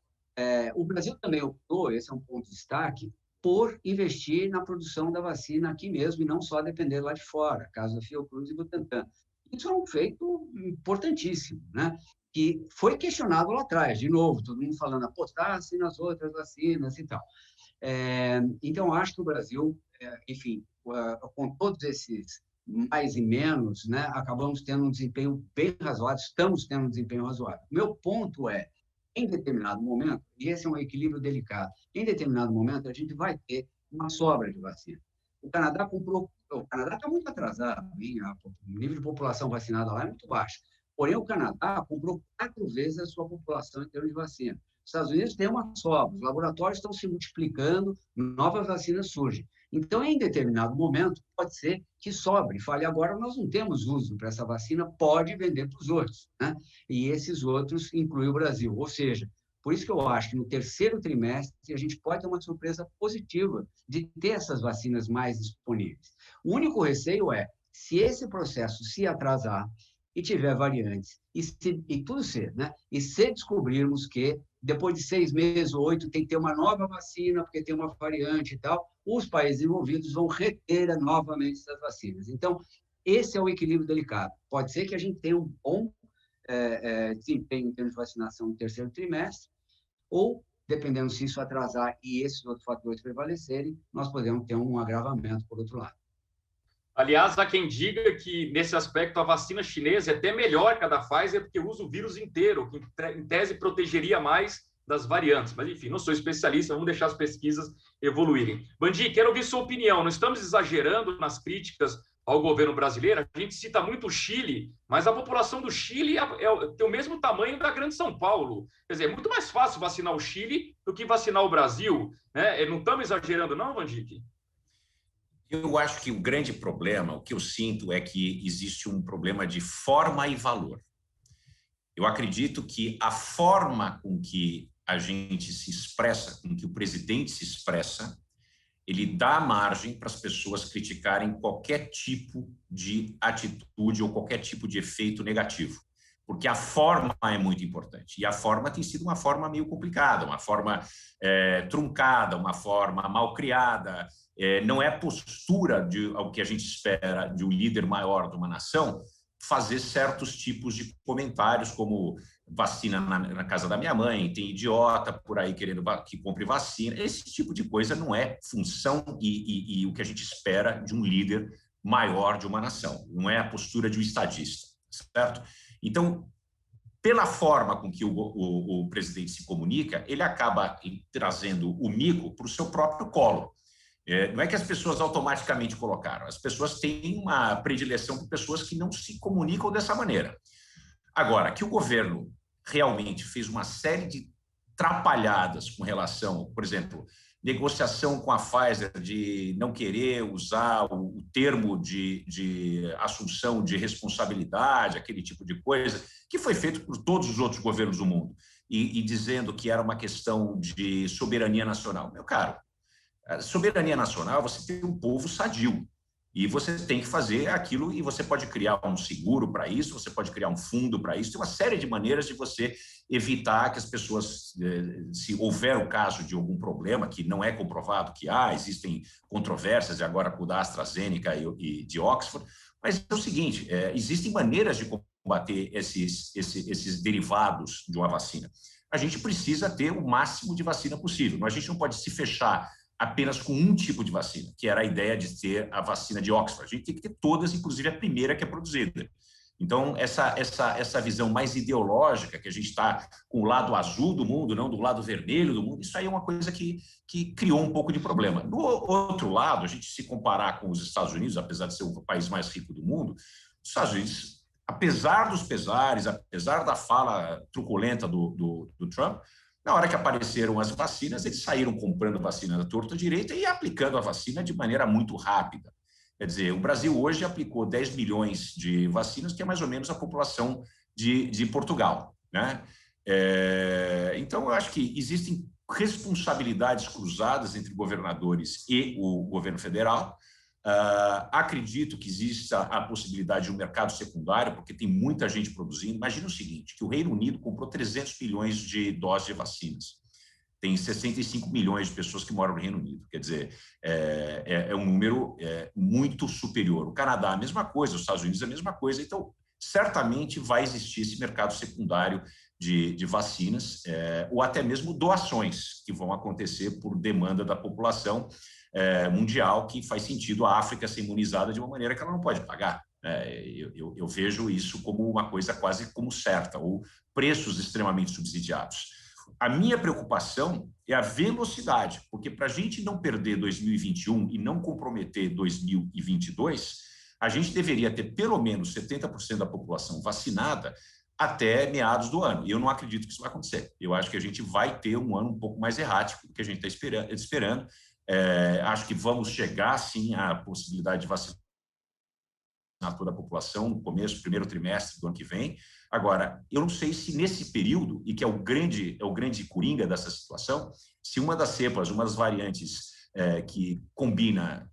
o Brasil também optou, esse é um ponto de destaque, por investir na produção da vacina aqui mesmo e não só depender lá de fora, caso da Fiocruz e Butantan. Isso é um feito importantíssimo, né? Que foi questionado lá atrás, de novo, todo mundo falando, apostasse nas outras vacinas e tal. Então, acho que o Brasil, enfim, com todos esses mais e menos, né, acabamos tendo um desempenho bem razoável, estamos tendo um desempenho razoável. Meu ponto é, em determinado momento, e esse é um equilíbrio delicado, em determinado momento a gente vai ter uma sobra de vacina. O Canadá está muito atrasado, hein? O nível de população vacinada lá é muito baixo. Porém, o Canadá comprou 4 vezes a sua população em termos de vacina. Os Estados Unidos têm uma sobra, os laboratórios estão se multiplicando, novas vacinas surgem. Então, em determinado momento, pode ser que sobre. Fale, agora nós não temos uso para essa vacina, pode vender para os outros, né? E esses outros incluem o Brasil. Ou seja, por isso que eu acho que no terceiro trimestre a gente pode ter uma surpresa positiva de ter essas vacinas mais disponíveis. O único receio é, se esse processo se atrasar e tiver variantes, e tudo ser, né? E se descobrirmos que depois de 6 meses ou 8 tem que ter uma nova vacina, porque tem uma variante e tal, os países envolvidos vão reter novamente essas vacinas. Então, esse é o equilíbrio delicado. Pode ser que a gente tenha um bom desempenho em termos de vacinação no terceiro trimestre, ou, dependendo se isso atrasar e esses outros fatores prevalecerem, nós podemos ter um agravamento por outro lado. Aliás, há quem diga que, nesse aspecto, a vacina chinesa é até melhor que a da Pfizer, porque usa o vírus inteiro, que, em tese, protegeria mais das variantes. Mas, enfim, não sou especialista, vamos deixar as pesquisas evoluírem. Bandi, quero ouvir sua opinião. Não estamos exagerando nas críticas ao governo brasileiro? A gente cita muito o Chile, mas a população do Chile tem o mesmo tamanho da Grande São Paulo. Quer dizer, é muito mais fácil vacinar o Chile do que vacinar o Brasil, né? Não estamos exagerando, não, Bandi? Eu acho que o grande problema, o que eu sinto é que existe um problema de forma e valor. Eu acredito que a forma com que a gente se expressa, com que o presidente se expressa, ele dá margem para as pessoas criticarem qualquer tipo de atitude ou qualquer tipo de efeito negativo. Porque a forma é muito importante. E a forma tem sido uma forma meio complicada, uma forma truncada, uma forma mal criada. Não é postura de o que a gente espera de um líder maior de uma nação fazer certos tipos de comentários, como vacina na casa da minha mãe, tem idiota por aí querendo que compre vacina. Esse tipo de coisa não é função e o que a gente espera de um líder maior de uma nação. Não é a postura de um estadista, certo? Então, pela forma com que o presidente se comunica, ele acaba trazendo o mico para o seu próprio colo. Não é que as pessoas automaticamente colocaram, as pessoas têm uma predileção por pessoas que não se comunicam dessa maneira. Agora, que o governo realmente fez uma série de trapalhadas com relação, por exemplo, negociação com a Pfizer de não querer usar o termo de assunção de responsabilidade, aquele tipo de coisa, que foi feito por todos os outros governos do mundo, e dizendo que era uma questão de soberania nacional. Meu caro, soberania nacional, você tem um povo sadio, e você tem que fazer aquilo, e você pode criar um seguro para isso, você pode criar um fundo para isso, tem uma série de maneiras de você evitar que as pessoas, se houver o caso de algum problema, que não é comprovado que existem controvérsias, e agora com o da AstraZeneca e de Oxford, mas é o seguinte, existem maneiras de combater esses derivados de uma vacina. A gente precisa ter o máximo de vacina possível, a gente não pode se fechar apenas com um tipo de vacina, que era a ideia de ter a vacina de Oxford. A gente tem que ter todas, inclusive a primeira que é produzida. Então, essa visão mais ideológica, que a gente está com o lado azul do mundo, não do lado vermelho do mundo, isso aí é uma coisa que criou um pouco de problema. Do outro lado, a gente se comparar com os Estados Unidos, apesar de ser o país mais rico do mundo, os Estados Unidos, apesar dos pesares, apesar da fala truculenta do Trump, na hora que apareceram as vacinas, eles saíram comprando vacina da torta direita e aplicando a vacina de maneira muito rápida. Quer dizer, o Brasil hoje aplicou 10 milhões de vacinas, que é mais ou menos a população de Portugal, né? Então, eu acho que existem responsabilidades cruzadas entre governadores e o governo federal. Acredito que exista a possibilidade de um mercado secundário, porque tem muita gente produzindo. Imagina o seguinte, que o Reino Unido comprou 300 milhões de doses de vacinas. Tem 65 milhões de pessoas que moram no Reino Unido. Quer dizer, é um número muito superior. O Canadá, a mesma coisa, os Estados Unidos, a mesma coisa. Então, certamente vai existir esse mercado secundário de vacinas, ou até mesmo doações que vão acontecer por demanda da população mundial, que faz sentido a África ser imunizada de uma maneira que ela não pode pagar. Eu vejo isso como uma coisa quase como certa, ou preços extremamente subsidiados. A minha preocupação é a velocidade, porque para a gente não perder 2021 e não comprometer 2022, a gente deveria ter pelo menos 70% da população vacinada até meados do ano. E eu não acredito que isso vai acontecer. Eu acho que a gente vai ter um ano um pouco mais errático do que a gente está esperando. Acho que vamos chegar, sim, à possibilidade de vacinar toda a população no começo, primeiro trimestre do ano que vem. Agora, eu não sei se nesse período, e que é o grande coringa dessa situação, se uma das cepas, uma das variantes que combina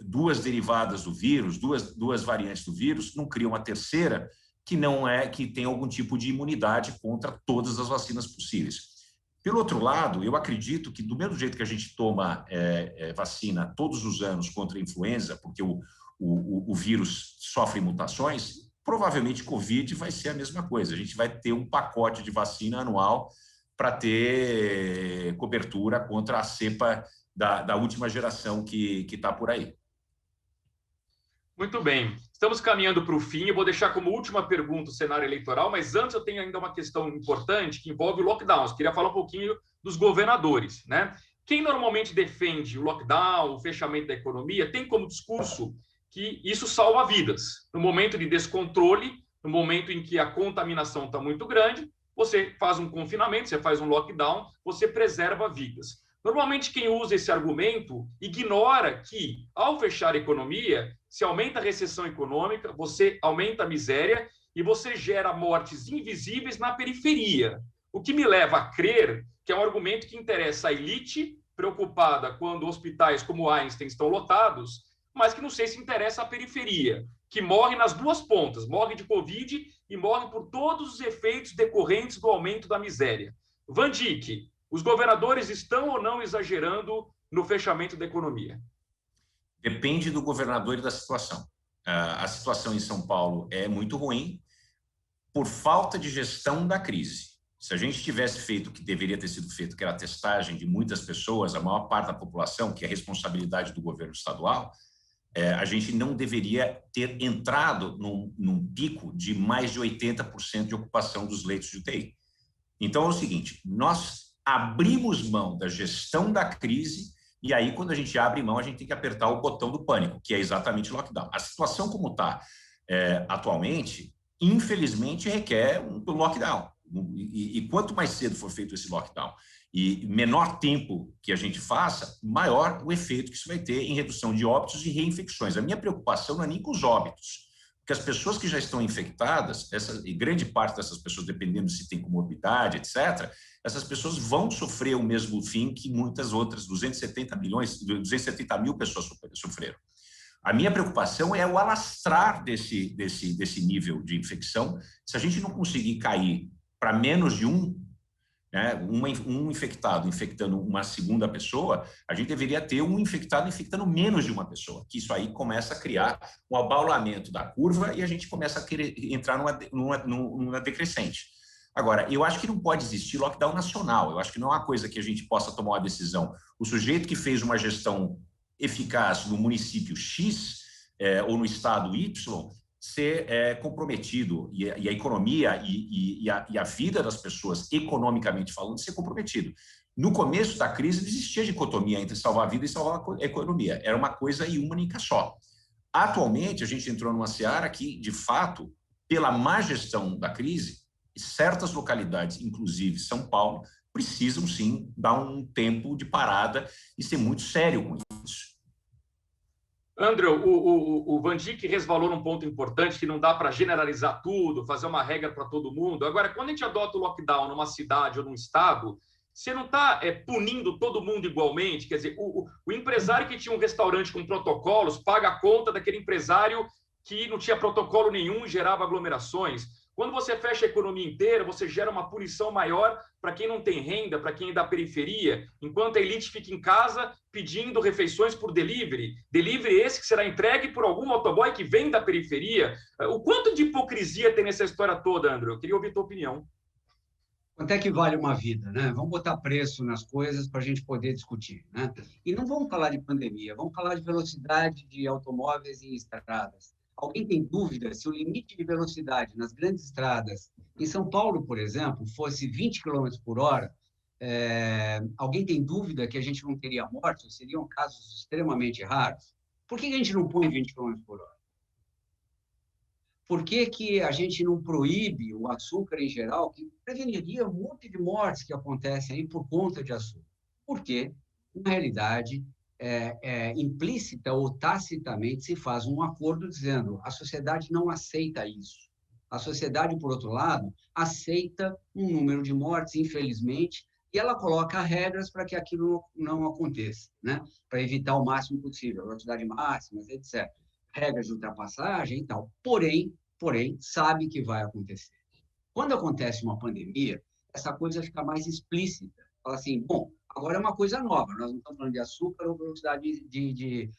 duas derivadas do vírus, duas variantes do vírus, não cria uma terceira que tem algum tipo de imunidade contra todas as vacinas possíveis. Pelo outro lado, eu acredito que, do mesmo jeito que a gente toma vacina todos os anos contra a influenza, porque o vírus sofre mutações, provavelmente Covid vai ser a mesma coisa. A gente vai ter um pacote de vacina anual para ter cobertura contra a cepa da última geração que está por aí. Muito bem. Estamos caminhando para o fim. Eu vou deixar como última pergunta o cenário eleitoral, mas antes eu tenho ainda uma questão importante que envolve o lockdown. Eu queria falar um pouquinho dos governadores, né? Quem normalmente defende o lockdown, o fechamento da economia, tem como discurso que isso salva vidas. No momento de descontrole, no momento em que a contaminação está muito grande, você faz um confinamento, você faz um lockdown, você preserva vidas. Normalmente, quem usa esse argumento ignora que, ao fechar a economia, se aumenta a recessão econômica, você aumenta a miséria e você gera mortes invisíveis na periferia. O que me leva a crer que é um argumento que interessa à elite, preocupada quando hospitais como Einstein estão lotados, mas que não sei se interessa à periferia, que morre nas duas pontas, morre de Covid e morre por todos os efeitos decorrentes do aumento da miséria. Van Dijk, os governadores estão ou não exagerando no fechamento da economia? Depende do governador e da situação. A situação em São Paulo é muito ruim por falta de gestão da crise. Se a gente tivesse feito o que deveria ter sido feito, que era a testagem de muitas pessoas, a maior parte da população, que é responsabilidade do governo estadual, a gente não deveria ter entrado num pico de mais de 80% de ocupação dos leitos de UTI. Então, é o seguinte, nós abrimos mão da gestão da crise e aí, quando a gente abre mão, a gente tem que apertar o botão do pânico, que é exatamente o lockdown. A situação como está atualmente, infelizmente, requer um lockdown. E quanto mais cedo for feito esse lockdown e menor tempo que a gente faça, maior o efeito que isso vai ter em redução de óbitos e reinfecções. A minha preocupação não é nem com os óbitos, porque as pessoas que já estão infectadas, e grande parte dessas pessoas, dependendo se tem comorbidade, etc., essas pessoas vão sofrer o mesmo fim que muitas outras 270 mil pessoas sofreram. A minha preocupação é o alastrar desse nível de infecção. Se a gente não conseguir cair para menos de né, um infectado infectando uma segunda pessoa, a gente deveria ter um infectado infectando menos de uma pessoa, que isso aí começa a criar um abaulamento da curva e a gente começa a querer entrar numa decrescente. Agora, eu acho que não pode existir lockdown nacional, eu acho que não é uma coisa que a gente possa tomar uma decisão. O sujeito que fez uma gestão eficaz no município X ou no estado Y ser comprometido, e a economia e a vida das pessoas, economicamente falando, ser comprometido. No começo da crise, não existia dicotomia entre salvar a vida e salvar a economia. Era uma coisa e uma única só. Atualmente, a gente entrou numa seara que, de fato, pela má gestão da crise, certas localidades, inclusive São Paulo, precisam, sim, dar um tempo de parada e ser muito sério com isso. André, o Van Dijk resvalou num ponto importante, que não dá para generalizar tudo, fazer uma regra para todo mundo. Agora, quando a gente adota o lockdown numa cidade ou num estado, você não está punindo todo mundo igualmente? Quer dizer, o empresário que tinha um restaurante com protocolos paga a conta daquele empresário que não tinha protocolo nenhum e gerava aglomerações. Quando você fecha a economia inteira, você gera uma punição maior para quem não tem renda, para quem é da periferia, enquanto a elite fica em casa pedindo refeições por delivery. Delivery esse que será entregue por algum motoboy que vem da periferia. O quanto de hipocrisia tem nessa história toda, André? Eu queria ouvir a tua opinião. Quanto é que vale uma vida, né? Vamos botar preço nas coisas para a gente poder discutir, né? E não vamos falar de pandemia, vamos falar de velocidade de automóveis em estradas. Alguém tem dúvida se o limite de velocidade nas grandes estradas, em São Paulo, por exemplo, fosse 20 km por hora, alguém tem dúvida que a gente não teria mortes, ou seriam casos extremamente raros? Por que a gente não põe 20 km por hora? Por que a gente não proíbe o açúcar em geral, que preveniria um monte de mortes que acontecem aí por conta de açúcar? Porque, na realidade, implícita ou tacitamente se faz um acordo dizendo a sociedade não aceita isso. A sociedade, por outro lado, aceita um número de mortes, infelizmente, e ela coloca regras para que aquilo não aconteça, né? Para evitar o máximo possível, velocidade máxima, etc. Regras de ultrapassagem e tal. Porém, sabe que vai acontecer. Quando acontece uma pandemia, essa coisa fica mais explícita. Fala assim, bom, agora é uma coisa nova, nós não estamos falando de açúcar ou velocidade de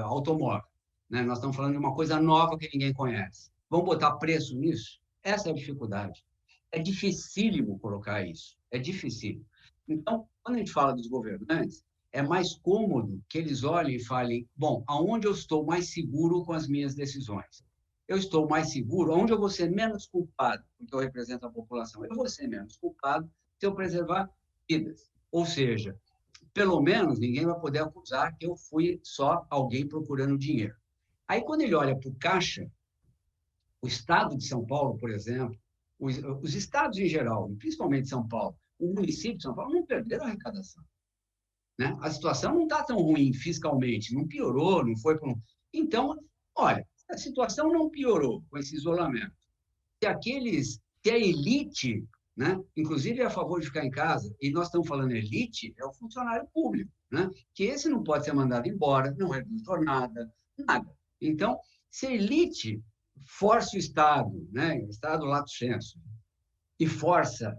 automóvel, né? Nós estamos falando de uma coisa nova que ninguém conhece. Vamos botar preço nisso? Essa é a dificuldade. É dificílimo colocar isso, é difícil. Então, quando a gente fala dos governantes, é mais cômodo que eles olhem e falem, bom, aonde eu estou mais seguro com as minhas decisões? Eu estou mais seguro, aonde eu vou ser menos culpado, porque eu represento a população, eu vou ser menos culpado se eu preservar vidas. Ou seja, pelo menos ninguém vai poder acusar que eu fui só alguém procurando dinheiro. Aí, quando ele olha para o caixa, o estado de São Paulo, por exemplo, os estados em geral, principalmente São Paulo, o município de São Paulo não perderam a arrecadação, né? A situação não está tão ruim fiscalmente, não piorou, não foi para um... Então, olha, a situação não piorou com esse isolamento. Se a elite, né, inclusive é a favor de ficar em casa, e nós estamos falando elite, é o funcionário público, né, que esse não pode ser mandado embora, não reduz jornada, nada. Então, se a elite força o Estado, né, o Estado lato sensu, e força,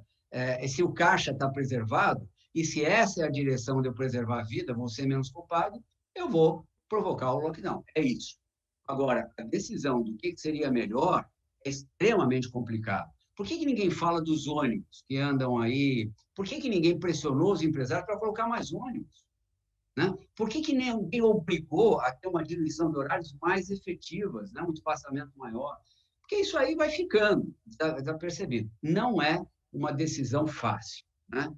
se o caixa está preservado, e se essa é a direção de eu preservar a vida, vou ser menos culpado, eu vou provocar o lockdown. É isso. Agora, a decisão do que seria melhor é extremamente complicado. Por que ninguém fala dos ônibus que andam aí? Por que ninguém pressionou os empresários para colocar mais ônibus? Né? Por que ninguém obrigou a ter uma diminuição de horários mais efetivas, né? Um espaçamento maior? Porque isso aí vai ficando desapercebido. Não é uma decisão fácil, né?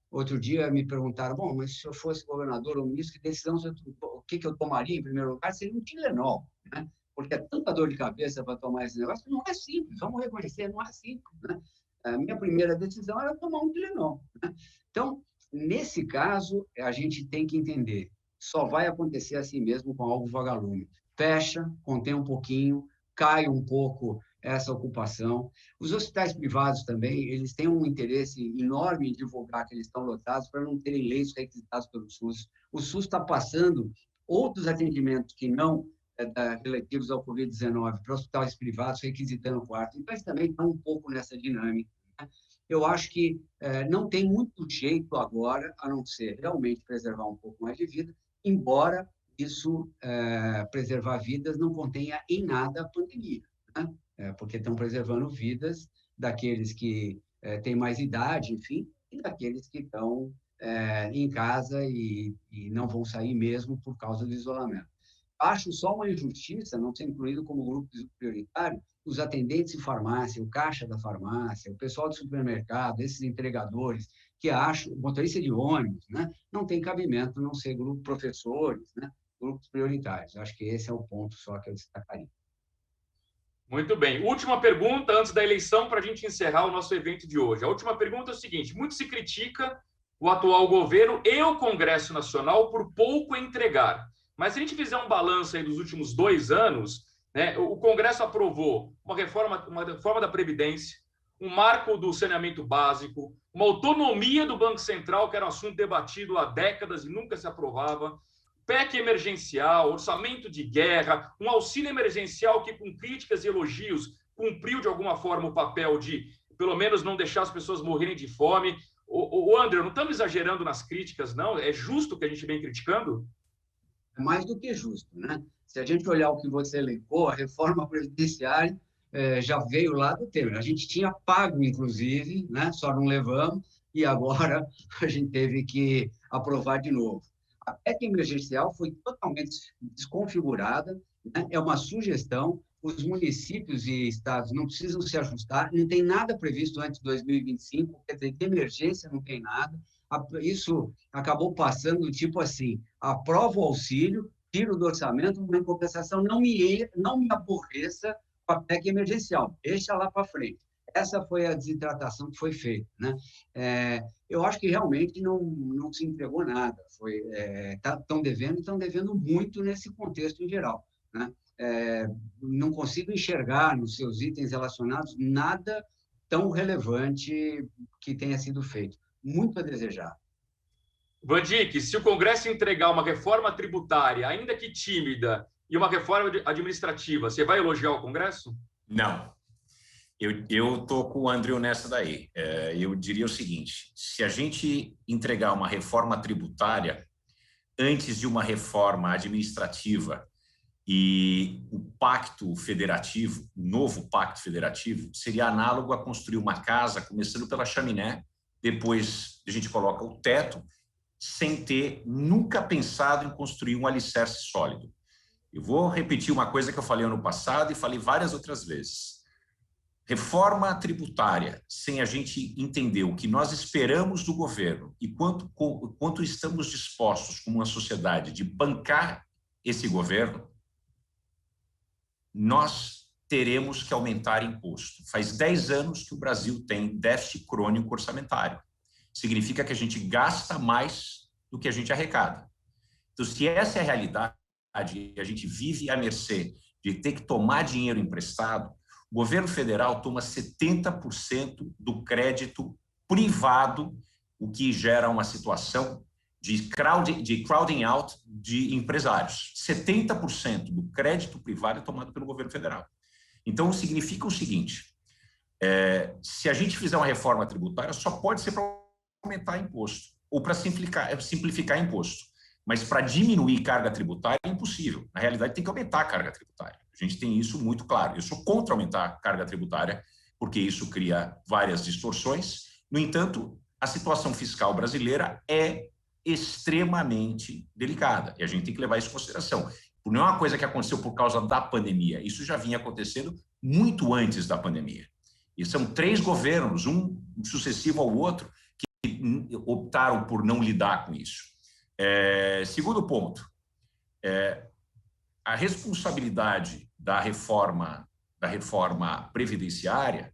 Outro dia me perguntaram, bom, mas se eu fosse governador ou ministro, que decisão, o que eu tomaria em primeiro lugar seria um Tilenol, né? porque é tanta dor de cabeça para tomar esse negócio, que não é simples, vamos reconhecer, não é simples, né? A minha primeira decisão era tomar um Tylenol, né? Então, nesse caso, a gente tem que entender, só vai acontecer assim mesmo com algo vagalume. Fecha, contém um pouquinho, cai um pouco essa ocupação. Os hospitais privados também, eles têm um interesse enorme em divulgar que eles estão lotados para não terem leitos requisitados pelo SUS. O SUS está passando outros atendimentos que não relativos ao Covid-19 para hospitais privados, requisitando quarto. Então, eles também estão um pouco nessa dinâmica, né? Eu acho que não tem muito jeito agora, a não ser realmente preservar um pouco mais de vida, embora isso, preservar vidas, não contenha em nada a pandemia, né? Porque estão preservando vidas daqueles que têm mais idade, enfim, e daqueles que estão em casa e não vão sair mesmo por causa do isolamento. Acho só uma injustiça não ser incluído como grupo prioritário os atendentes de farmácia, o caixa da farmácia, o pessoal do supermercado, esses entregadores, que acham, motorista de ônibus, né? Não tem cabimento não ser grupo professores, né? Grupos prioritários. Acho que esse é o ponto só que eu destacaria. Muito bem. Última pergunta antes da eleição para a gente encerrar o nosso evento de hoje. A última pergunta é o seguinte: muito se critica o atual governo e o Congresso Nacional por pouco entregar. Mas se a gente fizer um balanço aí dos últimos 2 anos, né, o Congresso aprovou uma reforma da Previdência, um marco do saneamento básico, uma autonomia do Banco Central, que era um assunto debatido há décadas e nunca se aprovava, PEC emergencial, orçamento de guerra, um auxílio emergencial que, com críticas e elogios, cumpriu de alguma forma o papel de, pelo menos, não deixar as pessoas morrerem de fome. André, não estamos exagerando nas críticas, não? É justo que a gente vem criticando? É mais do que justo, né? Se a gente olhar o que você elencou, a reforma previdenciária já veio lá do Temer. A gente tinha pago, inclusive, né? Só não levamos, e agora a gente teve que aprovar de novo. A PEC emergencial foi totalmente desconfigurada, né? É uma sugestão, os municípios e estados não precisam se ajustar, não tem nada previsto antes de 2025, quer dizer, de emergência não tem nada. Isso acabou passando tipo assim, aprova o auxílio, tiro do orçamento, uma compensação, não me aborreça com a PEC emergencial, deixa lá para frente. Essa foi a desidratação que foi feita, né? Eu acho que realmente não se entregou nada. Estão devendo muito nesse contexto em geral, né? Não consigo enxergar nos seus itens relacionados nada tão relevante que tenha sido feito. Muito a desejar. Vandique, se o Congresso entregar uma reforma tributária, ainda que tímida, e uma reforma administrativa, você vai elogiar o Congresso? Não. Eu estou com o André nessa daí. Eu diria o seguinte: se a gente entregar uma reforma tributária antes de uma reforma administrativa e o pacto federativo, o novo pacto federativo, seria análogo a construir uma casa, começando pela chaminé, depois a gente coloca o teto, sem ter nunca pensado em construir um alicerce sólido. Eu vou repetir uma coisa que eu falei ano passado e falei várias outras vezes. Reforma tributária, sem a gente entender o que nós esperamos do governo e quanto estamos dispostos, como uma sociedade, de bancar esse governo, nós teremos que aumentar imposto. Faz 10 anos que o Brasil tem déficit crônico orçamentário. Significa que a gente gasta mais do que a gente arrecada. Então, se essa é a realidade, e a gente vive à mercê de ter que tomar dinheiro emprestado, o governo federal toma 70% do crédito privado, o que gera uma situação de crowding out de empresários. 70% do crédito privado é tomado pelo governo federal. Então, significa o seguinte: se a gente fizer uma reforma tributária, só pode ser para aumentar imposto ou para simplificar imposto. Mas para diminuir carga tributária é impossível. Na realidade, tem que aumentar a carga tributária. A gente tem isso muito claro. Eu sou contra aumentar a carga tributária, porque isso cria várias distorções. No entanto, a situação fiscal brasileira é extremamente delicada, e a gente tem que levar isso em consideração. Não é uma coisa que aconteceu por causa da pandemia, isso já vinha acontecendo muito antes da pandemia. E são 3 governos, um sucessivo ao outro, que optaram por não lidar com isso. Segundo ponto, a responsabilidade da reforma previdenciária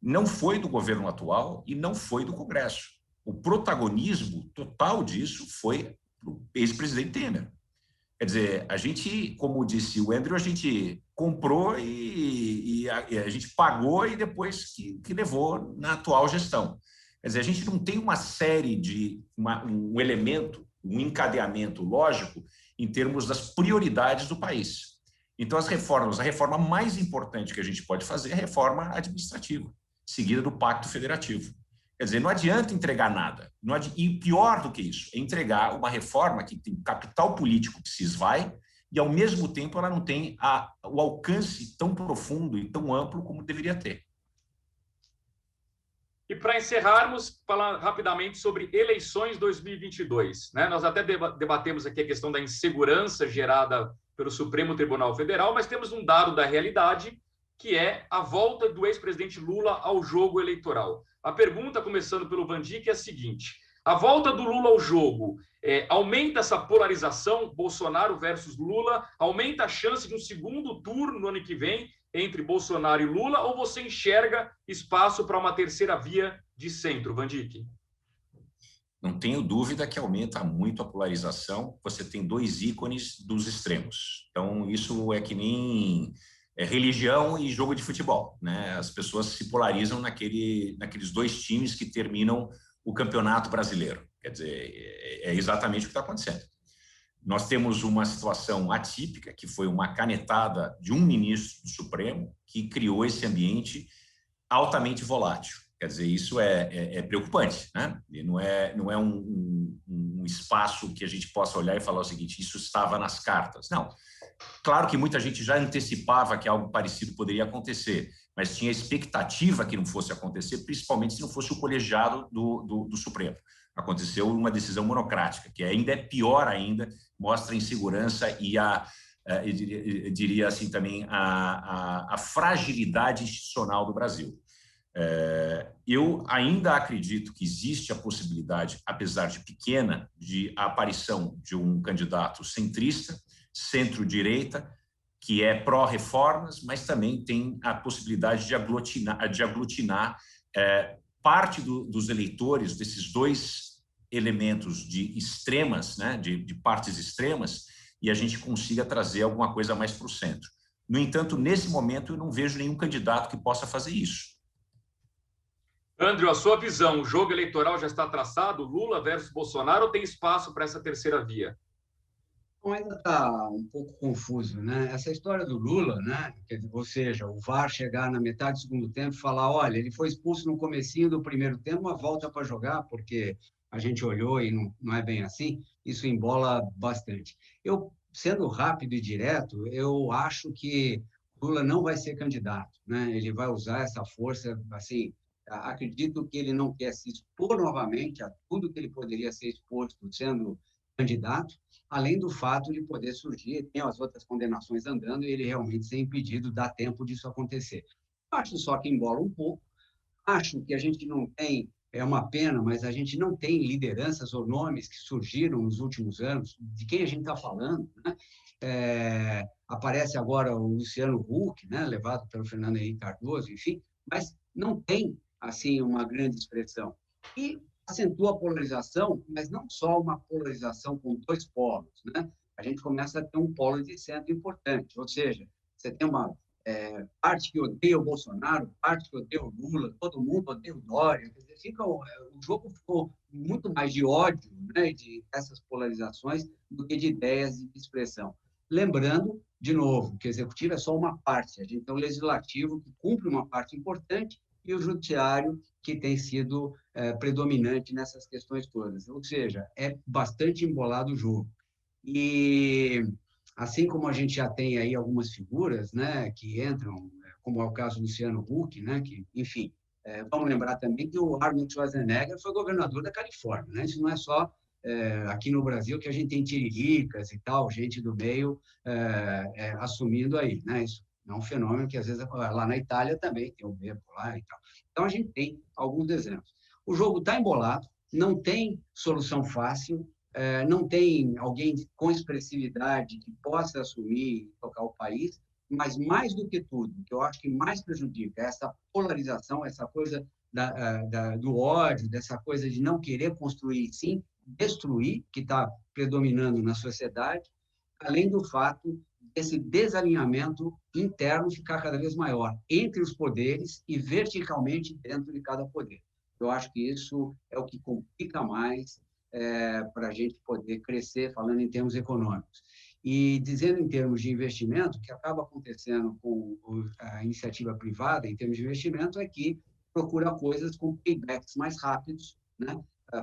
não foi do governo atual e não foi do Congresso. O protagonismo total disso foi do ex-presidente Temer. Quer dizer, a gente, como disse o Andrew, a gente comprou e a gente pagou e depois que levou na atual gestão. Quer dizer, a gente não tem uma série de um elemento, um encadeamento lógico em termos das prioridades do país. Então, a reforma mais importante que a gente pode fazer é a reforma administrativa, seguida do Pacto Federativo. Quer dizer, não adianta entregar nada. E pior do que isso, é entregar uma reforma que tem capital político que se esvai e, ao mesmo tempo, ela não tem o alcance tão profundo e tão amplo como deveria ter. E para encerrarmos, falar rapidamente sobre eleições 2022. Né? Nós até debatemos aqui a questão da insegurança gerada pelo Supremo Tribunal Federal, mas temos um dado da realidade, que é a volta do ex-presidente Lula ao jogo eleitoral. A pergunta, começando pelo Van Dijk, é a seguinte: a volta do Lula ao jogo aumenta essa polarização, Bolsonaro versus Lula, aumenta a chance de um segundo turno no ano que vem entre Bolsonaro e Lula, ou você enxerga espaço para uma terceira via de centro, Van Dijk? Não tenho dúvida que aumenta muito a polarização. Você tem dois ícones dos extremos. Então, isso é que nem religião e jogo de futebol, né? As pessoas se polarizam naqueles dois times que terminam o Campeonato Brasileiro. Quer dizer, é exatamente o que está acontecendo. Nós temos uma situação atípica, que foi uma canetada de um ministro do Supremo que criou esse ambiente altamente volátil. Quer dizer, isso é preocupante, né? E não é um espaço que a gente possa olhar e falar o seguinte: isso estava nas cartas. Não. Claro que muita gente já antecipava que algo parecido poderia acontecer, mas tinha expectativa que não fosse acontecer, principalmente se não fosse o colegiado do Supremo. Aconteceu uma decisão monocrática, que ainda é pior ainda, mostra a insegurança e eu diria assim também, a fragilidade institucional do Brasil. Eu ainda acredito que existe a possibilidade, apesar de pequena, de a aparição de um candidato centrista, centro-direita, que é pró-reformas, mas também tem a possibilidade de aglutinar parte dos eleitores desses dois elementos de extremas, né, de partes extremas, e a gente consiga trazer alguma coisa mais para o centro. No entanto, nesse momento, eu não vejo nenhum candidato que possa fazer isso. Andrew, a sua visão, o jogo eleitoral já está traçado, Lula versus Bolsonaro, ou tem espaço para essa terceira via? Então, ainda está um pouco confuso, né? Essa história do Lula, né? Ou seja, o VAR chegar na metade do segundo tempo e falar: olha, ele foi expulso no comecinho do primeiro tempo, uma volta para jogar, porque a gente olhou e não é bem assim, isso embola bastante. Eu, sendo rápido e direto, eu acho que Lula não vai ser candidato, né? Ele vai usar essa força, assim, acredito que ele não quer se expor novamente a tudo que ele poderia ser exposto sendo candidato, além do fato de poder surgir, tem as outras condenações andando e ele realmente ser impedido, dá tempo disso acontecer. Acho só que embola um pouco, acho que a gente não tem, é uma pena, mas a gente não tem lideranças ou nomes que surgiram nos últimos anos, de quem a gente está falando, né? Aparece agora o Luciano Huck, né? Levado pelo Fernando Henrique Cardoso, enfim, mas não tem, assim, uma grande expressão. E acentua a polarização, mas não só uma polarização com dois polos, né? A gente começa a ter um polo de centro importante, ou seja, você tem uma parte que odeia o Bolsonaro, parte que odeia o Lula, todo mundo odeia o Dória, quer dizer, o jogo ficou muito mais de ódio, né, de essas polarizações, do que de ideias e de expressão. Lembrando, de novo, que o executivo é só uma parte, a gente tem o legislativo que cumpre uma parte importante e o judiciário que tem sido predominante nessas questões todas. Ou seja, é bastante embolado o jogo. E assim como a gente já tem aí algumas figuras, né, que entram, como é o caso do Luciano Huck, né, que, enfim, vamos lembrar também que o Arnold Schwarzenegger foi governador da Califórnia, né? Isso não é só aqui no Brasil que a gente tem tiriricas e tal, gente do meio assumindo aí, né? Isso é um fenômeno que, às vezes, lá na Itália também tem o bebo lá e tal. Então, a gente tem alguns exemplos. O jogo está embolado, não tem solução fácil, não tem alguém com expressividade que possa assumir e tocar o país, mas, mais do que tudo, o que eu acho que mais prejudica é essa polarização, essa coisa do ódio, dessa coisa de não querer construir, sim, destruir, que está predominando na sociedade, além do fato desse desalinhamento interno ficar cada vez maior entre os poderes e verticalmente dentro de cada poder. Eu acho que isso é o que complica mais para a gente poder crescer, falando em termos econômicos. E dizendo em termos de investimento, o que acaba acontecendo com a iniciativa privada, em termos de investimento, é que procura coisas com paybacks mais rápidos, né?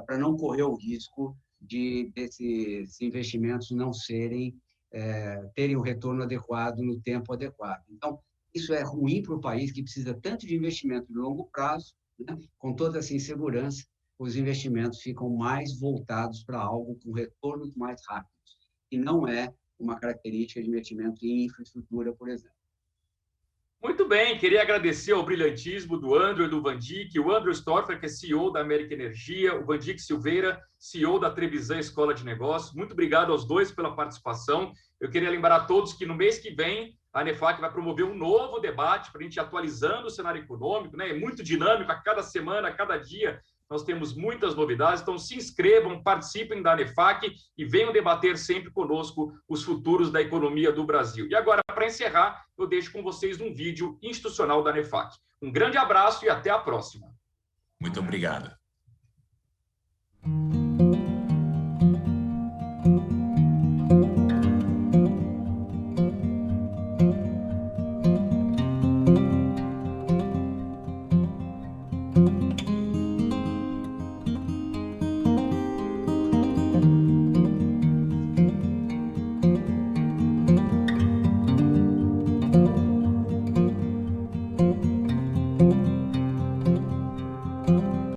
Para não correr o risco de desses investimentos não terem o retorno adequado no tempo adequado. Então, isso é ruim para o país, que precisa tanto de investimento de longo prazo, né? Com toda essa insegurança, os investimentos ficam mais voltados para algo com retornos mais rápidos, e não é uma característica de investimento em infraestrutura, por exemplo. Muito bem, queria agradecer ao brilhantismo do Andrew e do Van Dijk, o Andrew Storfer, que é CEO da América Energia, o Van Dijk Silveira, CEO da Trevisan Escola de Negócios. Muito obrigado aos dois pela participação. Eu queria lembrar a todos que no mês que vem a ANEFAC vai promover um novo debate para a gente ir atualizando o cenário econômico, né? É muito dinâmico, a cada semana, a cada dia, nós temos muitas novidades, então se inscrevam, participem da ANEFAC e venham debater sempre conosco os futuros da economia do Brasil. E agora, para encerrar, eu deixo com vocês um vídeo institucional da ANEFAC. Um grande abraço e até a próxima. Muito obrigado.